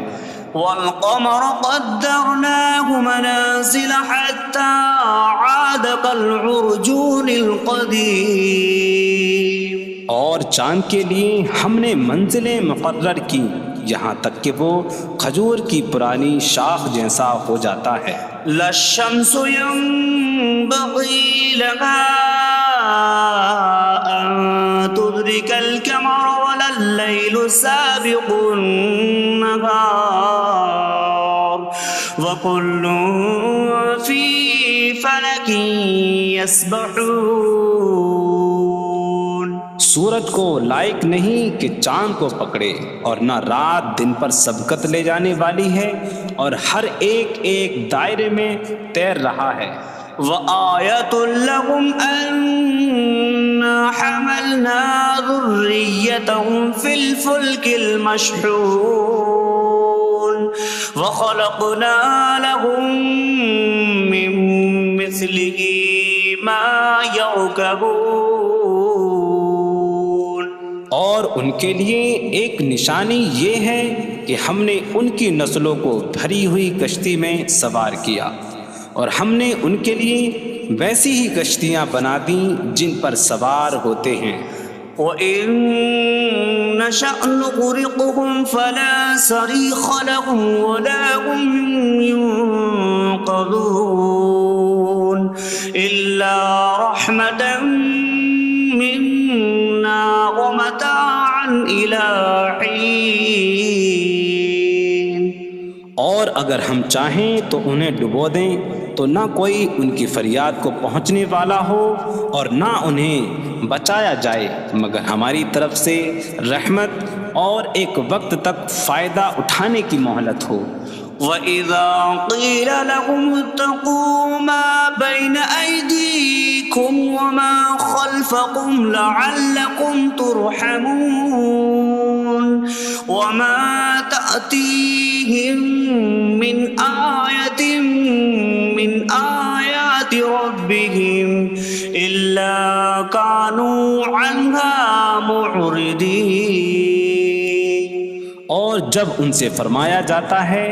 وَالْقَمَرَ قَدَّرْنَاهُ مَنَازِلَ حَتَّى عَادَ كَالْعُرْجُونِ الْقَدِيمِ. اور چاند کے لیے ہم نے منزلیں مقرر کی یہاں تک کہ وہ کھجور کی پرانی شاخ جیسا ہو جاتا ہے. لا الشمس ينبغي لها أن تدرك القمر ولا الليل سابق النهار وكل في فلك يسبحون. سورج کو لائق نہیں کہ چاند کو پکڑے، اور نہ رات دن پر سبقت لے جانے والی ہے، اور ہر ایک ایک دائرے میں تیر رہا ہے۔ وَآيَةٌ لَهُمْ أَنَّا حَمَلْنَا ذُرِّيَّتَهُمْ فِي الْفُلْكِ الْمَشْحُونِ وَخَلَقْنَا لَهُم مِّن مِّثْلِهِ مَا يَرْكَبُونَ۔ اور ان کے لیے ایک نشانی یہ ہے کہ ہم نے ان کی نسلوں کو بھری ہوئی کشتی میں سوار کیا، اور ہم نے ان کے لیے ویسی ہی کشتیاں بنا دیں جن پر سوار ہوتے ہیں۔ وَإِن نَّشَأْ نُغْرِقْهُمْ فَلَا صَرِيخَ لَهُمْ وَلَا هُمْ يُنقَذُونَ إِلَّا رَحْمَةً مِّنَّا وَمَتَاعًا إِلَىٰ حِينٍ۔ اور اگر ہم چاہیں تو انہیں ڈبو دیں تو نہ کوئی ان کی فریاد کو پہنچنے والا ہو، اور نہ انہیں بچایا جائے مگر ہماری طرف سے رحمت اور ایک وقت تک فائدہ اٹھانے کی مہلت ہو۔ وَإِذَا قِيلَ لَهُمُ اتَّقُوا مَا بَيْنَ أَيْدِيكُمْ وَمَا خَلْفَكُمْ لَعَلَّكُمْ تُرْحَمُونَ وَمَا تَأْتِيهِم مِّنْ آيَةٍ مِّنْ آيَاتِ رَبِّهِمْ إِلَّا كَانُوا عَنْهَا مُعْرِضِينَ۔ اور جب ان سے فرمایا جاتا ہے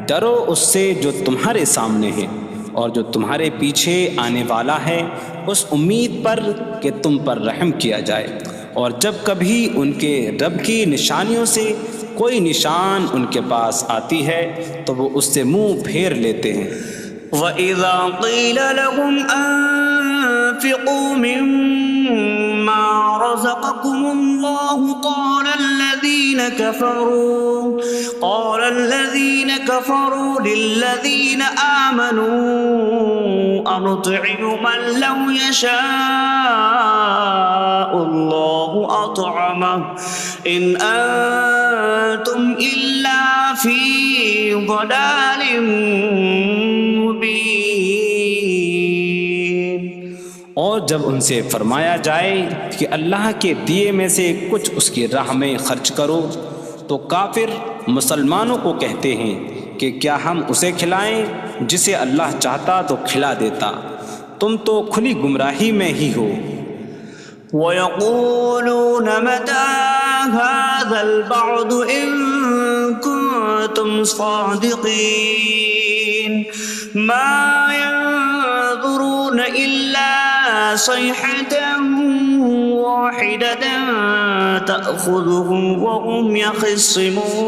ڈرو اس سے جو تمہارے سامنے ہے اور جو تمہارے پیچھے آنے والا ہے، اس امید پر کہ تم پر رحم کیا جائے، اور جب کبھی ان کے رب کی نشانیوں سے کوئی نشان ان کے پاس آتی ہے تو وہ اس سے منہ پھیر لیتے ہیں۔ وَإِذَا قِيلَ لَهُمْ أَنفِقُوا مِمَّا رَزَقَكُمُ اللَّهُ قَالَ الَّذِينَ كَفَرُوا لِلَّذِينَ آمَنُوا أَنُطْعِمُ مَن لَّوْ يَشَاءُ اللَّهُ أَطْعَمَهُ إِنْ أَنتُمْ إِلَّا فِي ضَلَالٍ مُّبِينٍ۔ اور جب ان سے فرمایا جائے کہ اللہ کے دیے میں سے کچھ اس کی راہ میں خرچ کرو تو کافر مسلمانوں کو کہتے ہیں کہ کیا ہم اسے کھلائیں جسے اللہ چاہتا تو کھلا دیتا، تم تو کھلی گمراہی میں ہی ہو۔ وَيَقُولُونَ مَتَىٰ هَٰذَا الْوَعْدُ إِن كُنتُمْ صَادِقِينَ مَا يَنظُرُونَ إِلَّا صَيْحَةً وَاحِدَةً تَأْخُذُهُمْ وَهُمْ يَخِصِّمُونَ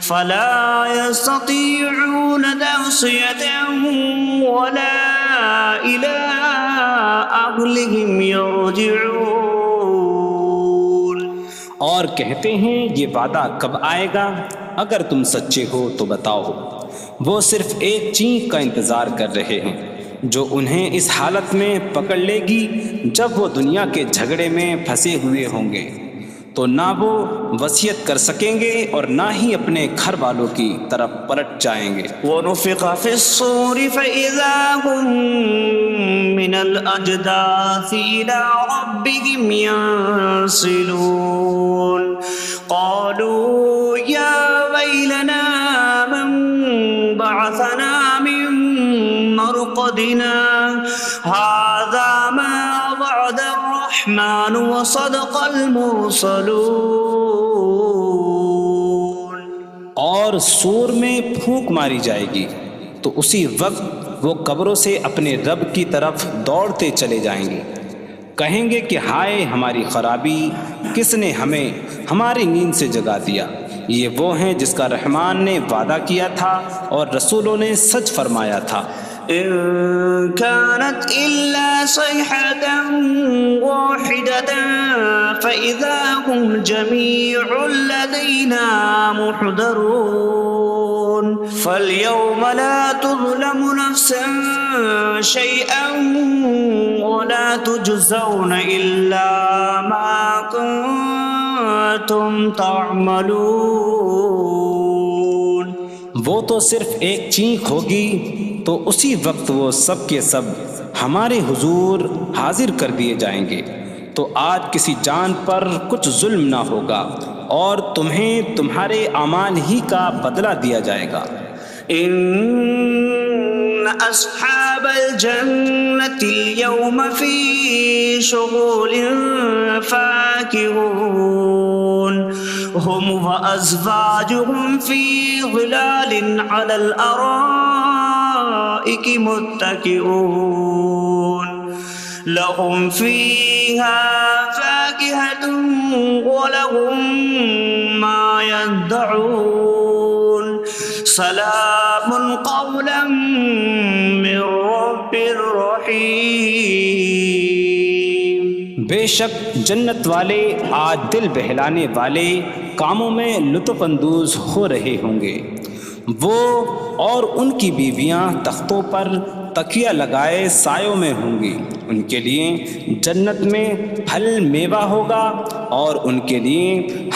فَلَا يَسْتَطِيعُونَ تَوْصِيَةً وَلَا إِلَىٰ أَهْلِهِمْ يَرْجِعُونَ۔ اور کہتے ہیں یہ وعدہ کب آئے گا؟ اگر تم سچے ہو تو بتاؤ۔ وہ صرف ایک چینخ کا انتظار کر رہے ہیں جو انہیں اس حالت میں پکڑ لے گی جب وہ دنیا کے جھگڑے میں پھنسے ہوئے ہوں گے، تو نہ وہ وصیت کر سکیں گے اور نہ ہی اپنے گھر والوں کی طرف پلٹ جائیں گے۔ وَنُفِخَ فِي الصُّورِ فَإِذَا هُم مِّنَ الْأَجْدَاثِ إِلَىٰ رَبِّهِمْ يَنسِلُونَ قَالُوا يَا وَيْلَنَا مَن بَعَثَنَا مِن مَّرْقَدِنَا هَٰذَا مَا وَعَدَ الرَّحْمَٰنُ وَصَدَقَ الْمُرْسَلُونَ۔ اور سور میں پھونک ماری جائے گی تو اسی وقت وہ قبروں سے اپنے رب کی طرف دوڑتے چلے جائیں گے، کہیں گے کہ ہائے ہماری خرابی، کس نے ہمیں ہماری نیند سے جگا دیا۔ یہ وہ ہیں جس کا رحمان نے وعدہ کیا تھا اور رسولوں نے سچ فرمایا تھا۔ إن كانت إلا صيحة واحدة فإذا هم جميع لدينا محضرون فاليوم لا تظلم نفس شيئا ولا تجزون إلا ما كنتم تعملون۔ وہ تو صرف ایک چینخ ہوگی تو اسی وقت وہ سب کے سب ہمارے حضور حاضر کر دیے جائیں گے، تو آج کسی جان پر کچھ ظلم نہ ہوگا اور تمہیں تمہارے اعمال ہی کا بدلہ دیا جائے گا۔ إن أصحاب الجنة اليوم في شغل فاكهون هم وأزواجهم في ظلال على الأرائك متكئون لهم فيها فاكهة ولهم ما يدعون سلام قولا من رب رحیم۔ بے شک جنت والے آج دل بہلانے والے کاموں میں لطف اندوز ہو رہے ہوں گے۔ وہ اور ان کی بیویاں تختوں پر تکیہ لگائے سایوں میں ہوں گی۔ ان کے لیے جنت میں پھل میوہ ہوگا اور ان کے لیے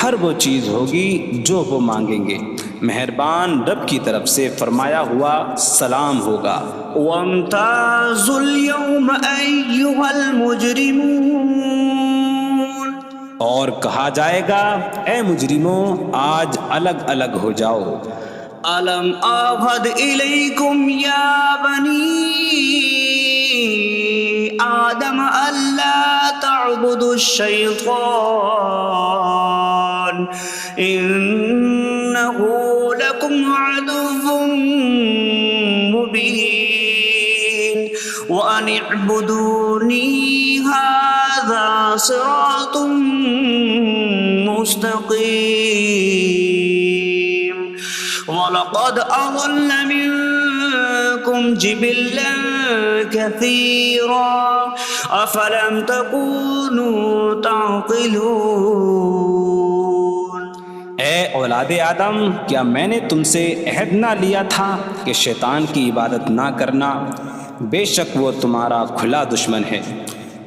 ہر وہ چیز ہوگی جو وہ مانگیں گے۔ مہربان رب کی طرف سے فرمایا ہوا سلام ہوگا۔ وامتازوا اليوم أيها المجرمون، اور کہا جائے گا اے مجرموں آج الگ الگ ہو جاؤ۔ ألم أعهد إليكم يا بني آدم ألا تعبدوا الشيطان إنه لكم عدو مبين وأن اعبدوني هذا صراط مستقيم وَلَقَدْ أَضَلَّ مِنكُمْ جِبِلًّا كَثِيرًا أَفَلَمْ تَكُونُوا تَعْقِلُونَ۔ اے اولاد آدم، کیا میں نے تم سے عہد نہ لیا تھا کہ شیطان کی عبادت نہ کرنا؟ بے شک وہ تمہارا کھلا دشمن ہے،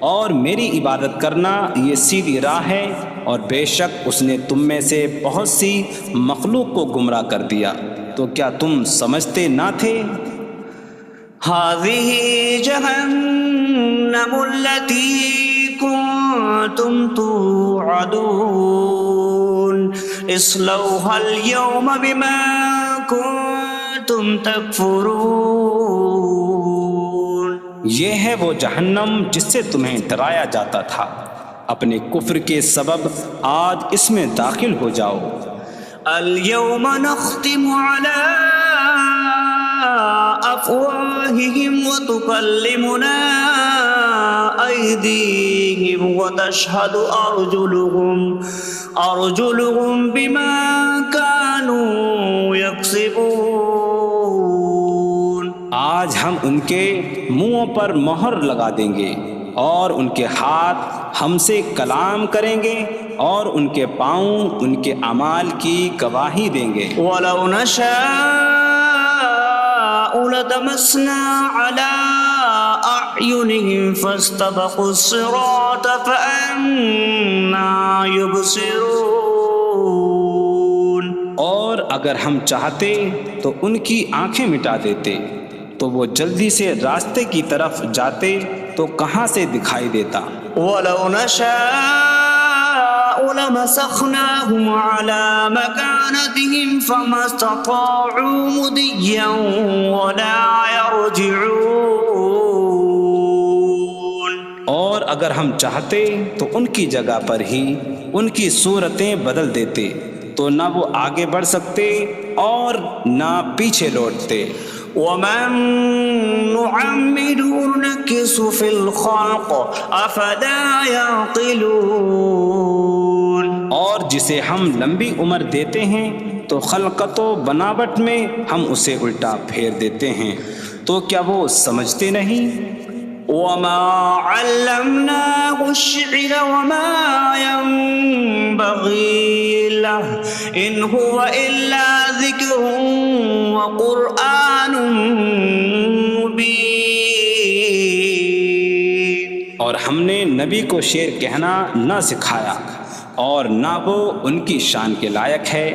اور میری عبادت کرنا یہ سیدھی راہ ہے، اور بے شک اس نے تم میں سے بہت سی مخلوق کو گمراہ کر دیا، تو کیا تم سمجھتے نہ تھے؟ هذه جهنم التي كنتم توعدون اصلوها اليوم بما كنتم تكفرون۔ یہ ہے وہ جہنم جس سے تمہیں ڈرایا جاتا تھا، اپنے کفر کے سبب آج اس میں داخل ہو جاؤ۔ اليوم نختم على أفواههم وتكلمنا أيديهم وتشهد أرجلهم بما كانوا يكسبون۔ آج ہم ان کے منہوں پر مہر لگا دیں گے، اور ان کے ہاتھ ہم سے کلام کریں گے، اور ان کے پاؤں ان کے اعمال کی گواہی دیں گے۔ وَلَوْ نَشَاءُ لَطَمَسْنَا عَلَىٰ أَعْيُنِهِمْ فَاسْتَبَقُوا الصِّرَاطَ فَأَنَّىٰ يُبْصِرُونَ۔ اور اگر ہم چاہتے تو ان کی آنکھیں مٹا دیتے، تو وہ جلدی سے راستے کی طرف جاتے تو کہاں سے دکھائی دیتا۔ وَلَوْ نَشَاءُ لَمَسَخْنَاهُمْ عَلَىٰ مَكَانَتِهِمْ فَمَا اسْتَطَاعُوا مُضِيًّا وَلَا يَرْجِعُونَ۔ اور اگر ہم چاہتے تو ان کی جگہ پر ہی ان کی صورتیں بدل دیتے، تو نہ وہ آگے بڑھ سکتے اور نہ پیچھے لوٹتے۔ وَمَن نُّعَمِّرْهُ نُنَكِّسْهُ فِي الْخَلْقِ أَفَلَا يَعْقِلُونَ۔ اور جسے ہم لمبی عمر دیتے ہیں تو خلقت و بناوٹ میں ہم اسے الٹا پھیر دیتے ہیں، تو کیا وہ سمجھتے نہیں؟ وَمَا عَلَّمْنَاهُ الشعر وما ينبغي له إن هو إلا ذكر وقرآن مبين. اور ہم نے نبی کو شعر کہنا نہ سکھایا اور نہ وہ ان کی شان کے لائق ہے،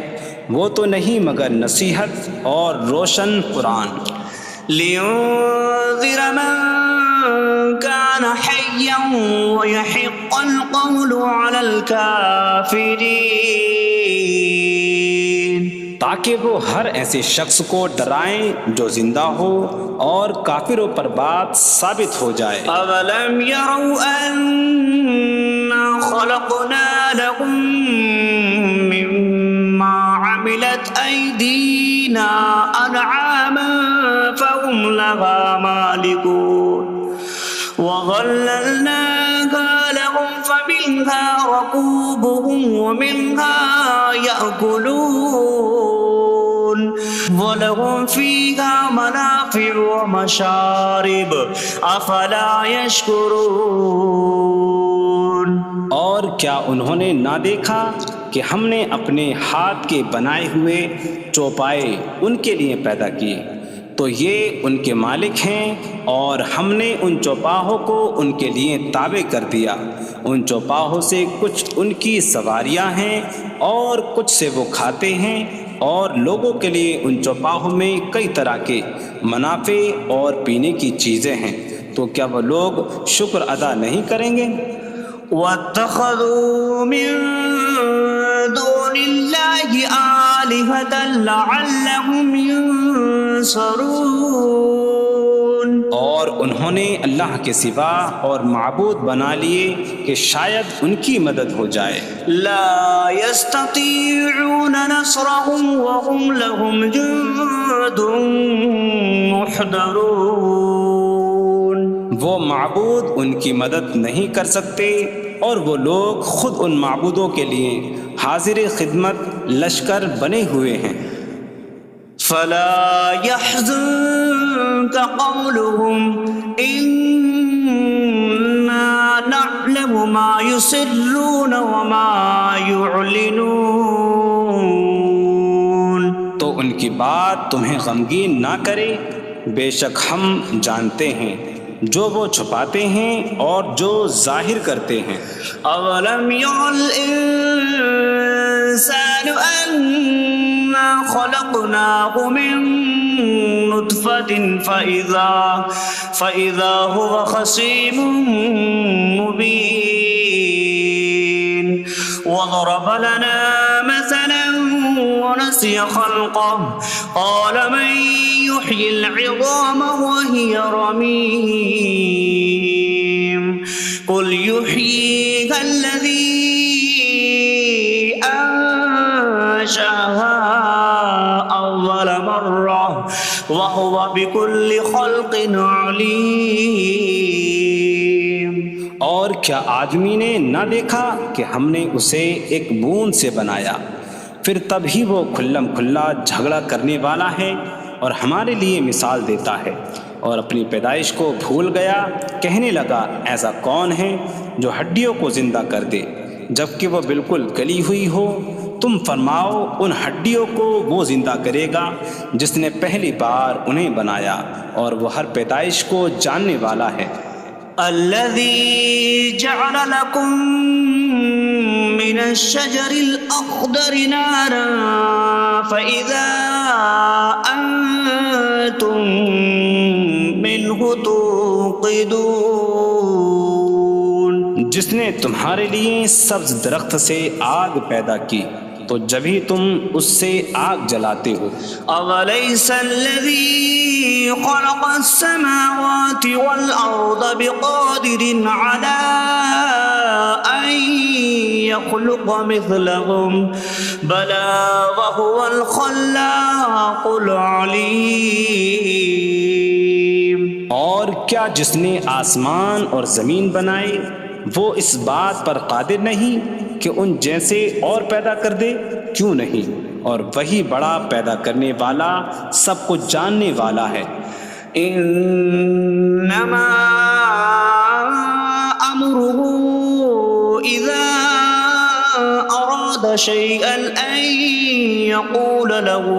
وہ تو نہیں مگر نصیحت اور روشن قرآن. لينذر من كان حيا ويحق القول على الكافرين. تاکہ وہ ہر ایسے شخص کو ڈرائیں جو زندہ ہو اور کافروں پر بات ثابت ہو جائے. أولم يروا أنا خلقنا لهم مما عملت أيدينا أنعاما فهم لها مالكون وظللناها لهم فمنها ركوبهم ومنها يأكلون وَلَهُمْ فِيهَا مَنَافِعُ وَمَشَارِبُ أَفَلَا يَشْكُرُونَ. اور کیا انہوں نے نہ دیکھا کہ ہم نے اپنے ہاتھ کے بنائے ہوئے چوپائے ان کے لیے پیدا کیے، تو یہ ان کے مالک ہیں، اور ہم نے ان چوپاہوں کو ان کے لیے تابع کر دیا. ان چوپاہوں سے کچھ ان کی سواریاں ہیں اور کچھ سے وہ کھاتے ہیں، اور لوگوں کے لیے ان چوپاہوں میں کئی طرح کے منافع اور پینے کی چیزیں ہیں. تو کیا وہ لوگ شکر ادا نہیں کریں گے؟ وَاتَّخَذُوا مِن دُونِ اللَّهِ آلِهَةً لَعَلَّهُمْ يُنصَرُونَ. اور انہوں نے اللہ کے سوا اور معبود بنا لیے کہ شاید ان کی مدد ہو جائے. لا يستطيعون نصرهم وهم لهم جند محضرون. وہ معبود ان کی مدد نہیں کر سکتے، اور وہ لوگ خود ان معبودوں کے لیے حاضر خدمت لشکر بنے ہوئے ہیں. فلا يحزنك قولهم إنا نعلم ما يسرون وما يعلنون. تو ان کی بات تمہیں غمگین نہ کرے، بے شک ہم جانتے ہیں جو وہ چھپاتے ہیں اور جو ظاہر کرتے ہیں. أولم ير الإنسان أنا خلقناه من نطفة فإذا هو خصيم مبين. وضرب لنا مثلا ونسي خلقه قال من يحيي العظام وهي رميم قل يحييها الذي أنشأها أول مرة وهو بكل خلق عليم. اور کیا آدمی نے نہ دیکھا کہ ہم نے اسے ایک بوند سے بنایا، پھر تب ہی وہ کھلم کھلا جھگڑا کرنے والا ہے اور ہمارے لیے مثال دیتا ہے. اور اپنی پیدائش کو بھول گیا، کہنے لگا ایسا کون ہے جو ہڈیوں کو زندہ کر دے جبکہ وہ بالکل گلی ہوئی ہو. تم فرماؤ ان ہڈیوں کو وہ زندہ کرے گا جس نے پہلی بار انہیں بنایا، اور وہ ہر پیدائش کو جاننے والا ہے. الذي جعل لكم من الشجر الأخضر نارا فإذا أنتم منه توقدون. جس نے تمہارے لیے سبز درخت سے آگ پیدا کی تو جبھی تم اس سے آگ جلاتے ہو. أَوَلَيْسَ الَّذِي خَلَقَ السَّمَاوَاتِ وَالْأَرْضَ بِقَادِرٍ عَلَىٰ أَن يَخْلُقَ مِثْلَهُمْ بَلَىٰ وَهُوَ الْخَلَّاقُ الْعَلِيمُ. اور کیا جس نے آسمان اور زمین بنائے وہ اس بات پر قادر نہیں کہ ان جیسے اور پیدا کر دے؟ کیوں نہیں، اور وہی بڑا پیدا کرنے والا سب کچھ جاننے والا ہے. انما امره أراد شيئا أن يقول له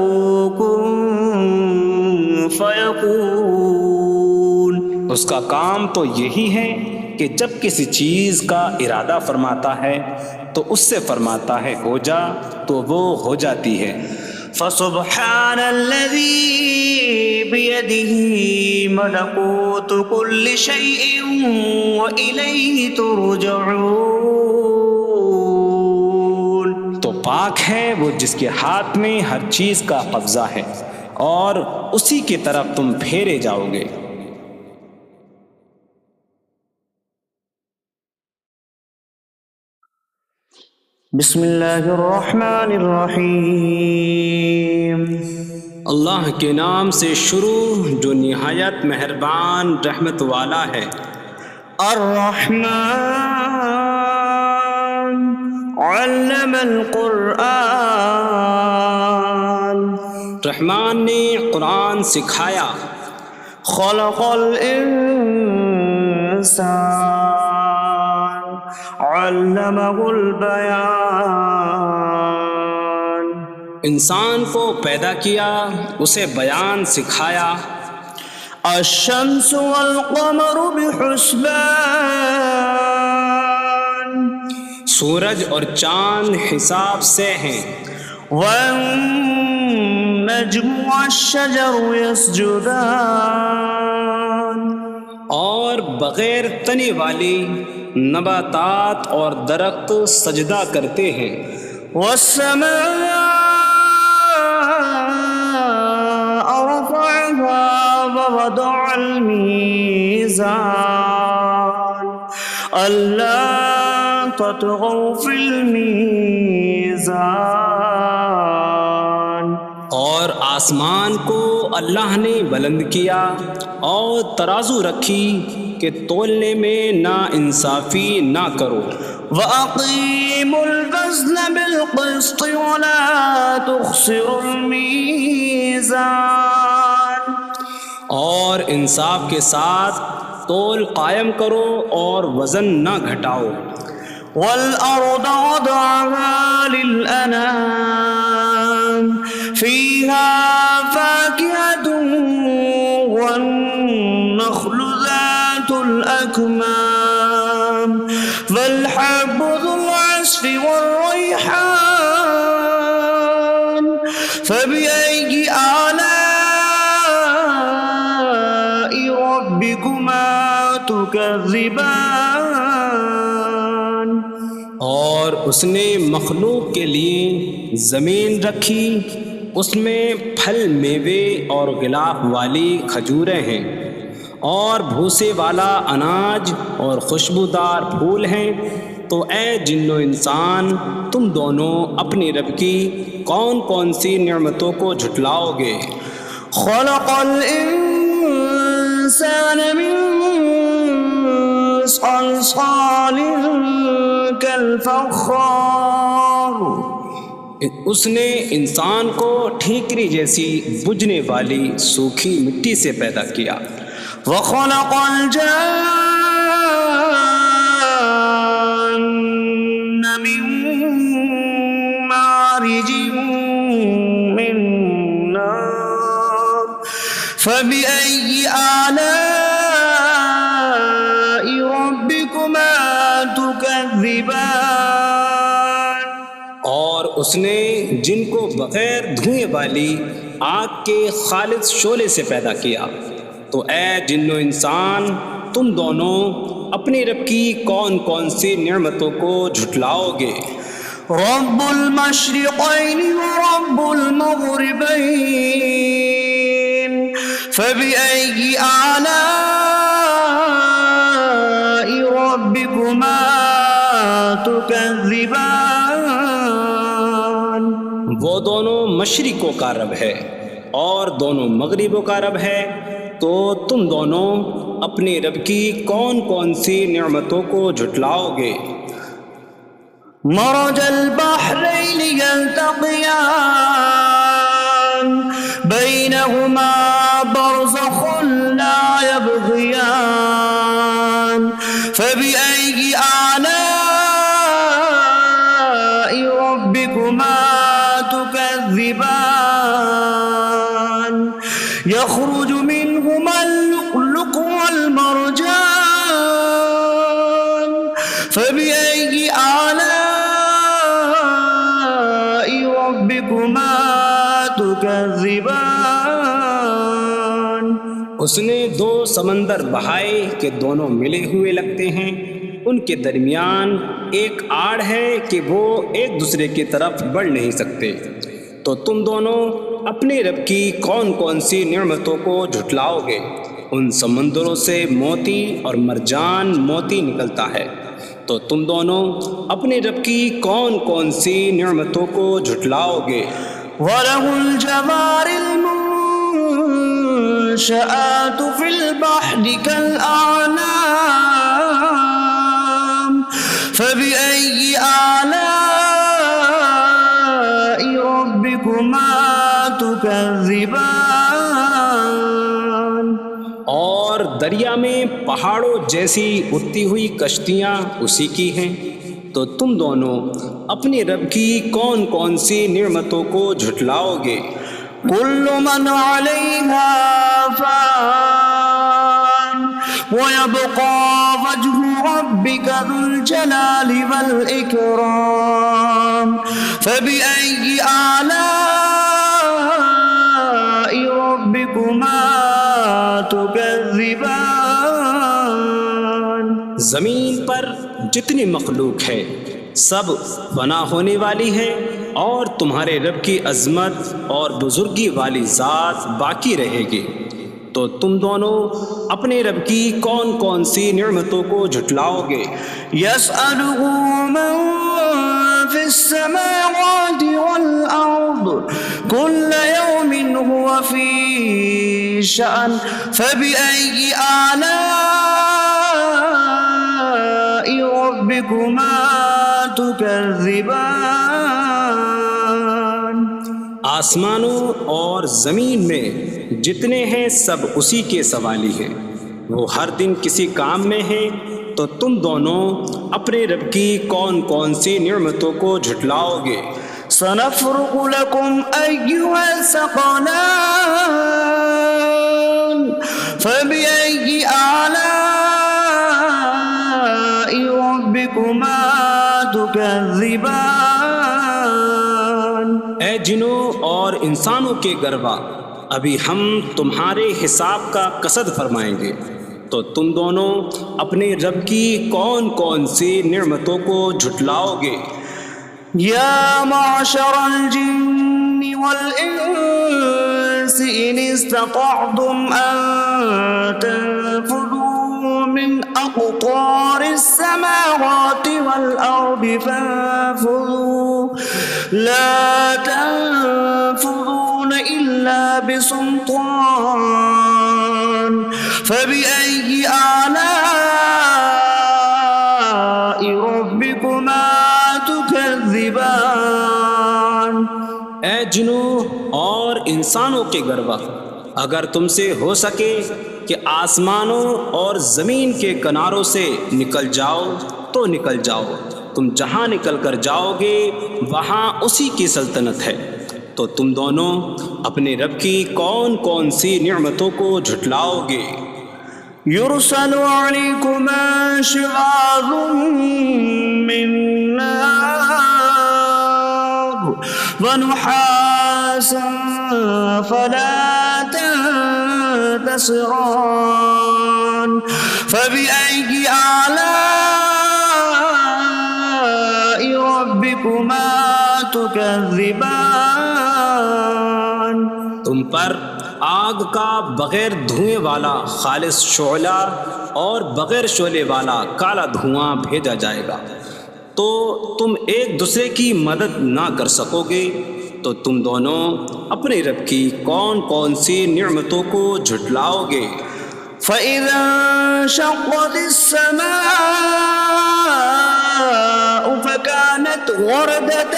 كن فيكون. اس کا کام تو یہی ہے کہ جب کسی چیز کا ارادہ فرماتا ہے تو اس سے فرماتا ہے ہو جا، تو وہ ہو جاتی ہے۔ فسبحان الذي بيده ملكوت كل شيء وإليه ترجعون. تو پاک ہے وہ جس کے ہاتھ میں ہر چیز کا قبضہ ہے اور اسی کی طرف تم پھیرے جاؤ گے۔ بسم اللہ الرحمن الرحیم. اللہ کے نام سے شروع جو نہایت مہربان رحمت والا ہے۔ الرحمن علم القرآن. رحمان نے قرآن سکھایا۔ خلق الانسان علمہ البیان. انسان کو پیدا کیا، اسے بیان سکھایا۔ الشمس والقمر بحسبان. سورج اور چاند حساب سے ہیں۔ والنجم والشجر يسجدان. اور بغیر تنے والی نباتات اور درخت سجدہ کرتے ہیں۔ والسماء رفعها ووضع الميزان ألا تطغوا في الميزان. اور آسمان کو اللہ نے بلند کیا اور ترازو رکھی کہ تولنے میں نا انصافی نہ کرو۔ وَأَقِيمُوا الْوَزْنَ بِالْقِسْطِ وَلَا تُخْسِرُوا الْمِيزَانَ. اور انصاف کے ساتھ تول قائم کرو اور وزن نہ گھٹاؤ۔ وَالْأَرْضَ وَضَعَهَا لِلْأَنَامِ فِيهَا فَاكِهَةٌ وَالنَّخْلُ ذَاتُ الْأَكْمَامِ وَالْحَبُّ ذُو الْعَصْفِ وَالرَّيْحَانُ فَبِأَيِّ آلَاءِ رَبِّكُمَا تُكَذِّبَانِ. اور اس نے مخلوق کے لیے زمین رکھی، اس میں پھل میوے اور غلاف والی کھجوریں ہیں، اور بھوسے والا اناج اور خوشبودار پھول ہیں۔ تو اے جن و انسان، تم دونوں اپنی رب کی کون کون سی نعمتوں کو جھٹلاؤ گے؟ خلق الانسان من صلصال کالفخار. اس نے انسان کو ٹھیکری جیسی بجھنے والی سوکھی مٹی سے پیدا کیا۔ وخلق الجان من مارج من نار فبأي آلاء ربكما تكذبان. اور اس نے جن کو بغیر دھوئیں والی آگ کے خالص شعلے سے پیدا کیا۔ تو اے جن و انسان، تم دونوں اپنی رب کی کون کون سی نعمتوں کو جھٹلاؤ گے؟ رب المشرقین ورب المغربین فبأي آلاء ربكما تكذبان. وہ دونوں مشرقوں کا رب ہے اور دونوں مغربوں کا رب ہے، تو تم دونوں اپنی رب کی کون کون سی نعمتوں کو جھٹلاؤ گے؟ مرج البحرین یلتقیان بینہما برزخ لا یبغیان فبأي آلاء ربكما ربكما تكذبان يخرج منهما اللؤلؤ والمرجان فبأي آلاء ربكما تكذبان اس نے دو سمندر بہائے کہ دونوں ملے ہوئے لگتے ہیں، ان کے درمیان ایک آڑ ہے کہ وہ ایک دوسرے کی طرف بڑھ نہیں سکتے، تو تم دونوں اپنے رب کی کون کون سی نعمتوں کو جھٹلاؤ گے؟ ان سمندروں سے موتی اور مرجان موتی نکلتا ہے، تو تم دونوں اپنے رب کی کون کون سی نعمتوں کو جھٹلاؤ گے؟ وَلَهُ الْجَوَارِ الْمُنشَآتُ فِي الْبَحْرِ كَالْأَعْلَامِ فَبِأَيِّ آلَاءِ رَبِّكُمَا تُكَذِّبَانِ اور دریا میں پہاڑوں جیسی اڑتی ہوئی کشتیاں اسی کی ہیں، تو تم دونوں اپنے رب کی کون کون سی نعمتوں کو جھٹلاؤ گے؟ كل من عليها فان ويبقى وجه ربك ذو الجلال والإكرام فبأي آلاء ربكما تكذبان زمین پر جتنی مخلوق ہے سب فنا ہونے والی ہے، اور تمہارے رب کی عظمت اور بزرگی والی ذات باقی رہے گی، تو تم دونوں اپنے رب کی کون کون سی نعمتوں کو جھٹلاؤ گے؟ يسأله من في السماوات والأرض كل يوم هو في شأن فبأي آلاء ربكما تكذبان آسمانوں اور زمین میں جتنے ہیں سب اسی کے سوالی ہیں، وہ ہر دن کسی کام میں ہیں، تو تم دونوں اپنے رب کی کون کون سی نعمتوں کو جھٹلاؤ گے؟ سنفرغ لكم أيها الثقلان فبأي آلاء ربكما تكذبان اے جنوں اور انسانوں کے گروہ، ابھی ہم تمہارے حساب کا قصد فرمائیں گے، تو تم دونوں اپنے رب کی کون کون سی نعمتوں کو جھٹلاؤ گے؟ يا معشر الجن والإنس إن استطعتم أن تنفذوا من أقطار السماوات والأرض فانفذوا لا تنفذون إلا بسلطان فبأي آلاء ربكما تكذبان اے جنوں اور انسانوں کے گروہ، اگر تم سے ہو سکے کہ آسمانوں اور زمین کے کناروں سے نکل جاؤ تو نکل جاؤ، تم جہاں نکل کر جاؤ گے وہاں اسی کی سلطنت ہے، تو تم دونوں اپنے رب کی کون کون سی نعمتوں کو جھٹلاؤ گے؟ يرسل عليكما شواظ من نار ونحاس فلا تنتصران فبأي آلاء ربكما تكذبان تم پر آگ کا بغیر دھوئیں والا خالص شعلہ اور بغیر شعلے والا کالا دھواں بھیجا جائے گا، تو تم ایک دوسرے کی مدد نہ کر سکو گے، تو تم دونوں اپنے رب کی کون کون سی نعمتوں کو جھٹلاؤ گے؟ فَإِذَا انشَقَّتِ السَّمَاءُ فَكَانَتْ وَرْدَةً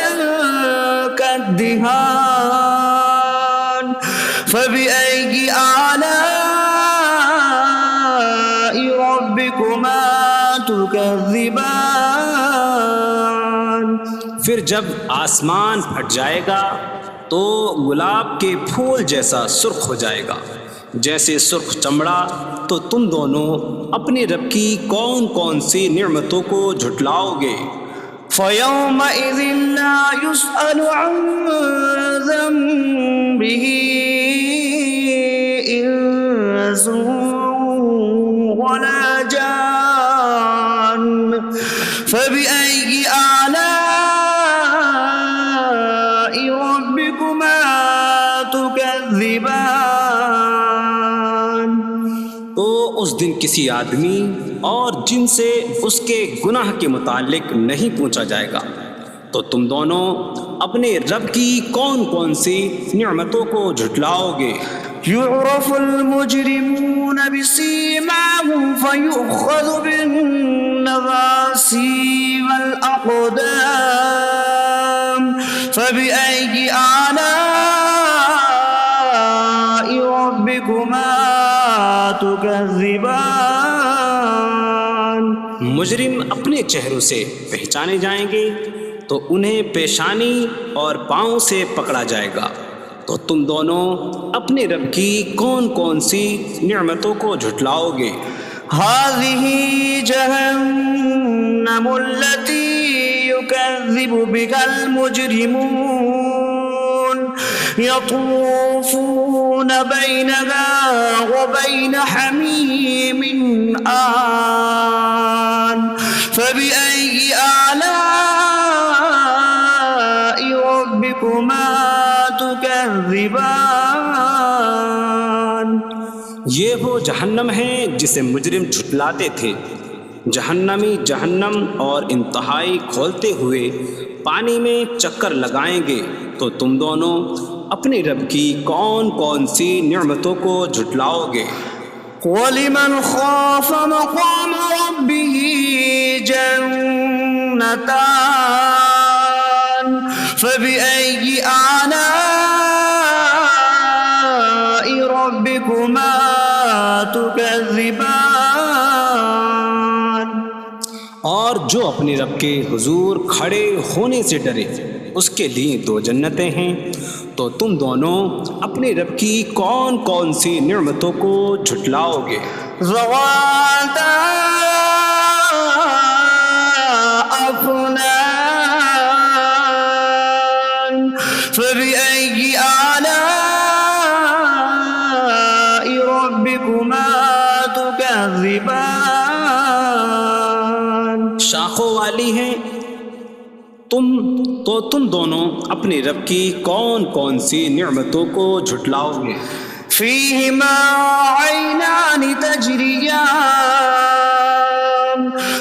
كَالدِّهَانِ فَبِأَيِّ آلَاءِ رَبِّكُمَا تُكَذِّبَانِ پھر جب آسمان پھٹ جائے گا تو گلاب کے پھول جیسا سرخ ہو جائے گا جیسے سرخ چمڑا، تو تم دونوں اپنے رب کی کون کون سی نعمتوں کو جھٹلاؤ گے؟ فَيَوْمَئِذٍ لَا يُسْأَلُ عَنْ ذَنبِهِ إِنسٌ وَلَا جَانٌ فَبِأَيِّ آلَاءِ رَبِّكُمَا تُكَذِّبَانِ۔ تو اس دن کسی آدمی اور جن سے اس کے گناہ کے متعلق نہیں پوچھا جائے گا، تو تم دونوں اپنے رب کی کون کون سی نعمتوں کو جھٹلاؤ گے؟ يُعْرَفُ الْمُجْرِمُونَ بِسِيمَاهُمْ فَيُؤْخَذُ بِالنَّوَاصِي وَالْأَقْدَامِ فَبِأَيِّ آلَاءِ رَبِّكُمَا تُكَذِّبَانِ۔ مجرم اپنے چہروں سے پہچانے جائیں گے تو انہیں پیشانی اور پاؤں سے پکڑا جائے گا، تو تم دونوں اپنے رب کی کون کون سی نعمتوں کو جھٹلاؤ گے؟ هذه جهنم التي يكذب بها المجرمون يطوفون بينها وبين حميم آن فبأي آلاء ربكما تكذبان۔ یہ وہ جہنم ہے جسے مجرم جھٹلاتے تھے۔ جہنمی جہنم اور انتہائی کھولتے ہوئے پانی میں چکر لگائیں گے، تو تم دونوں اپنے رب کی کون کون سی نعمتوں کو جھٹلاؤ گے؟ وَلِمَنْ خَافَ مَقَامَ رَبِّهِ جَنَّتَانِ فَبِأَيِّ آلَاءِ رَبِّكُمَا تُكَذِّبَانِ۔ اور جو اپنے رب کے حضور کھڑے ہونے سے ڈرے، اس کے لیے دو جنتیں ہیں، تو تم دونوں اپنے رب کی کون کون سی نعمتوں کو جھٹلاؤ گے؟ ذَوَاتَا أَفْنَانٍ فَبِأَيِّ آلَاءِ رَبِّكُمَا تُكَذِّبَانِ۔ شاخوں والی ہیں تم دونوں اپنے رب کی کون کون سی نعمتوں کو جھٹلاؤ گے؟ فِيهِمَا عَيْنَانِ تَجْرِيَانِ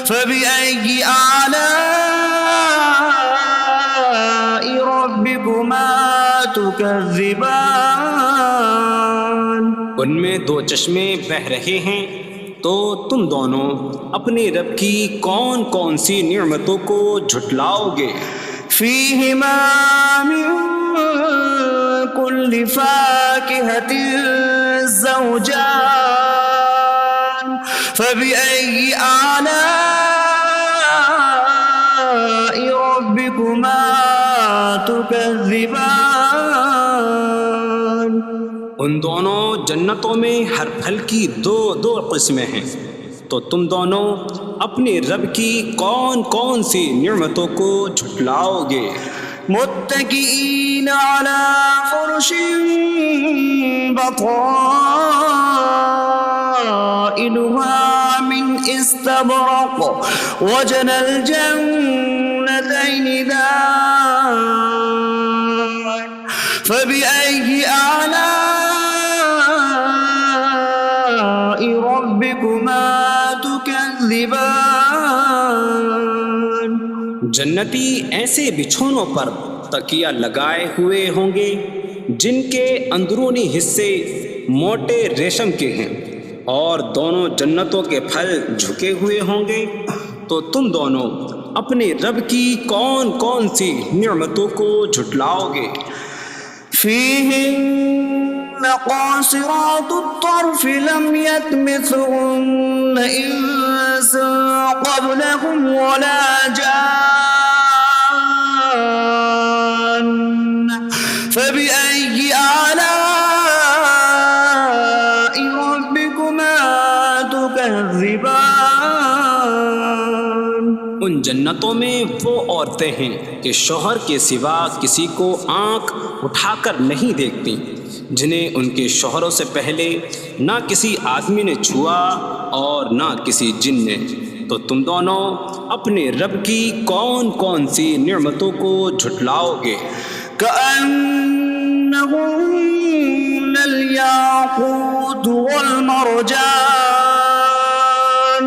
فَبِأَيِّ آلَاءِ رَبِّكُمَا تُكَذِّبَانِ۔ ان میں دو چشمے بہہ رہے ہیں، تو تم دونوں اپنے رب کی کون کون سی نعمتوں کو جھٹلاؤ گے؟ فِيهِمَا مِن كُلِّ فَاكِهَةٍ زَوْجَانِ فَبِأَيِّ آلَاءِ رَبِّكُمَا تُكَذِّبَانِ۔ ان دونوں جنتوں میں ہر پھل کی دو قسمیں ہیں، تو تم دونوں اپنے رب کی کون کون سی نعمتوں کو جھٹلاؤ گے؟ متكئين على فرش بطائنها من استبرق وجنى الجنتين دان فبأي آلاء ربكما تكذبان۔ جنتی ایسے بچھونوں پر تکیہ لگائے ہوئے ہوں گے جن کے اندرونی حصے موٹے ریشم کے ہیں، اور دونوں جنتوں کے پھل جھکے ہوئے ہوں گے، تو تم دونوں اپنے رب کی کون کون سی نعمتوں کو جھٹلاؤ گے؟ فِيهِنَّ قَاصِرَاتُ الطَّرْفِ لَمْ يَطْمِثْهُنَّ إِنسٌ قَبْلَهُمْ وَلَا جَانٌّ ان جنتوں میں وہ عورتیں ہیں کہ شوہر کے سوا کسی کو آنکھ اٹھا کر نہیں دیکھتی، جنہیں ان کے شوہروں سے پہلے نہ کسی آدمی نے چھوا اور نہ کسی جن نے۔ تو تم دونوں اپنے رب کی کون کون سی نعمتوں کو جھٹلاؤ گے؟ كأنهن الياقوت والمرجان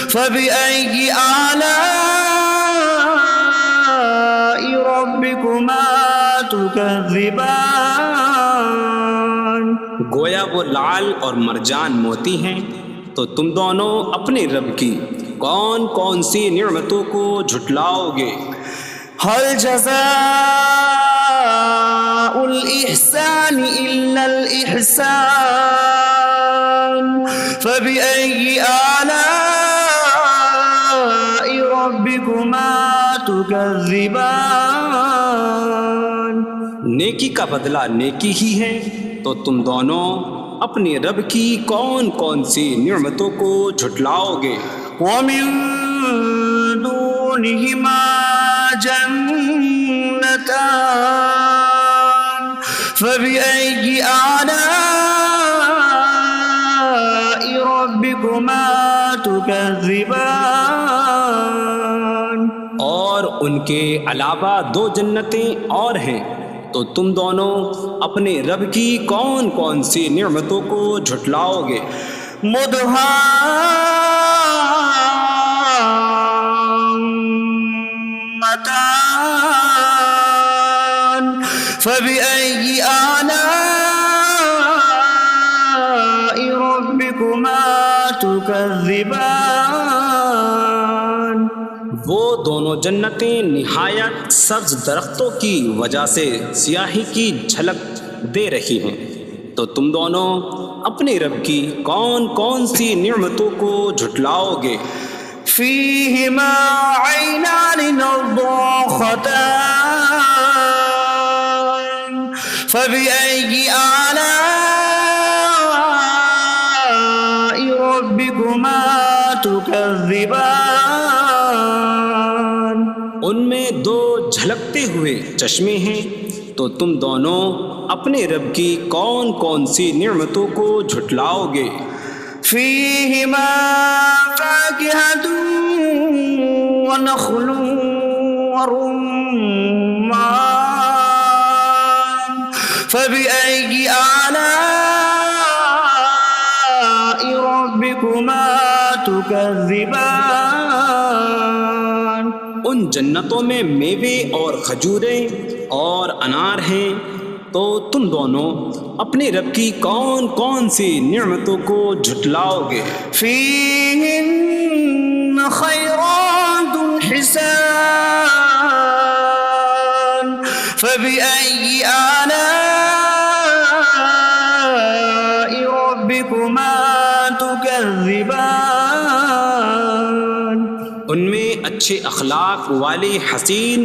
فبأي آلاء ربكما تكذبان؟ گویا وہ لعل اور مرجان موتی ہیں۔ تو تم دونوں اپنے رب کی کون کون سی نعمتوں کو جھٹلاؤ گے؟ هل جزاء الإحسان إلا الإحسان فبأي آلاء ربكما تكذبان؟ نیکی کا بدلہ نیکی ہی ہے، تو تم دونوں اپنے رب کی کون کون سی نعمتوں کو جھٹلاؤ گے؟ ومن دونهما جنتان فبأي آلاء ربكما تكذبان؟ اور ان کے علاوہ دو جنتیں اور ہیں، تو تم دونوں اپنے رب کی کون کون سی نعمتوں کو جھٹلاؤ گے؟ مدهامتان فبأي آلاء ربكما تكذبان؟ وہ دونوں جنتیں نہایت سبز درختوں کی وجہ سے سیاہی کی جھلک دے رہی ہیں، تو تم دونوں اپنے رب کی کون کون سی نعمتوں کو جھٹلاؤ گے؟ فيهما عينان نضاختان فبأي آلاء ربكما تكذبان؟ ان میں دو جھلکتے ہوئے چشمے ہیں، تو تم دونوں اپنے رب کی کون کون سی نعمتوں کو جھٹلاؤ گے؟ فيهما فاكهة ونخل ورمان فبأي آلاء ربكما تكذبان؟ ان جنتوں میں میوے اور کھجوریں اور انار ہیں، تو تم دونوں اپنے رب کی کون کون سی نعمتوں کو جھٹلاؤ گے؟ فيهن خيرات حسان فبأي آلاء ربكما تكذبان؟ ان میں اچھے اخلاق والی حسین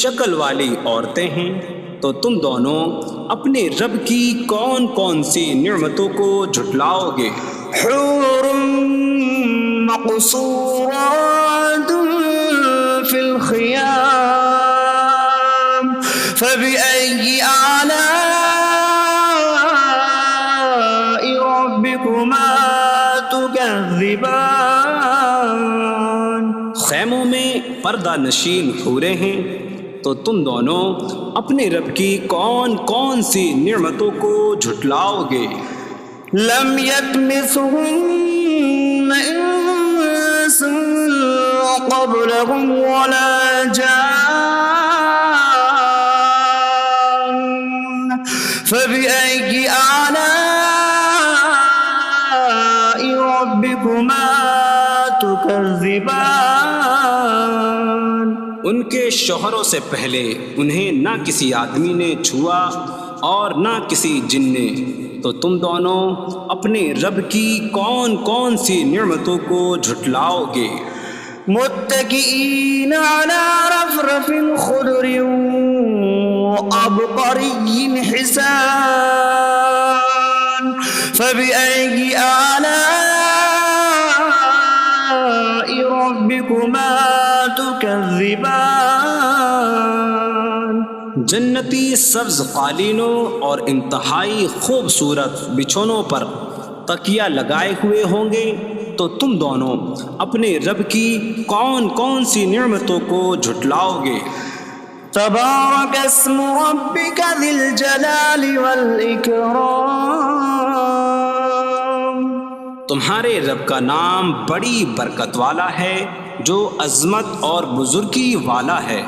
شکل والی عورتیں ہیں، تو تم دونوں اپنے رب کی کون کون سی نعمتوں کو جھٹلاؤ گے؟ حور مقصورات في الخيام فبأي آلاء ربكما تكذبان؟ خیموں میں پردہ نشین حوریں ہیں، تو تم دونوں اپنے رب کی کون کون سی نعمتوں کو جھٹلاؤ گے؟ لم يطمثهن انس قبلهم ولا جان فبأي آلاء ربكما تكذبان؟ ان کے شوہروں سے پہلے انہیں نہ کسی آدمی نے چھوا اور نہ کسی جن نے، تو تم دونوں اپنے رب کی کون کون سی نعمتوں کو جھٹلاؤ گے؟ متكئين على رفرف خضر وعبقري حسان فبأي آلاء ربكما تكذبان؟ تكذبان جنتی سبز قالینوں اور انتہائی خوبصورت بچھونوں پر تکیہ لگائے ہوئے ہوں گے، تو تم دونوں اپنے رب کی کون کون سی نعمتوں کو جھٹلاؤ گے؟ تبارك اسم ربك ذي الجلال والإكرام تمہارے رب کا نام بڑی برکت والا ہے، جو عظمت اور بزرگی والا ہے۔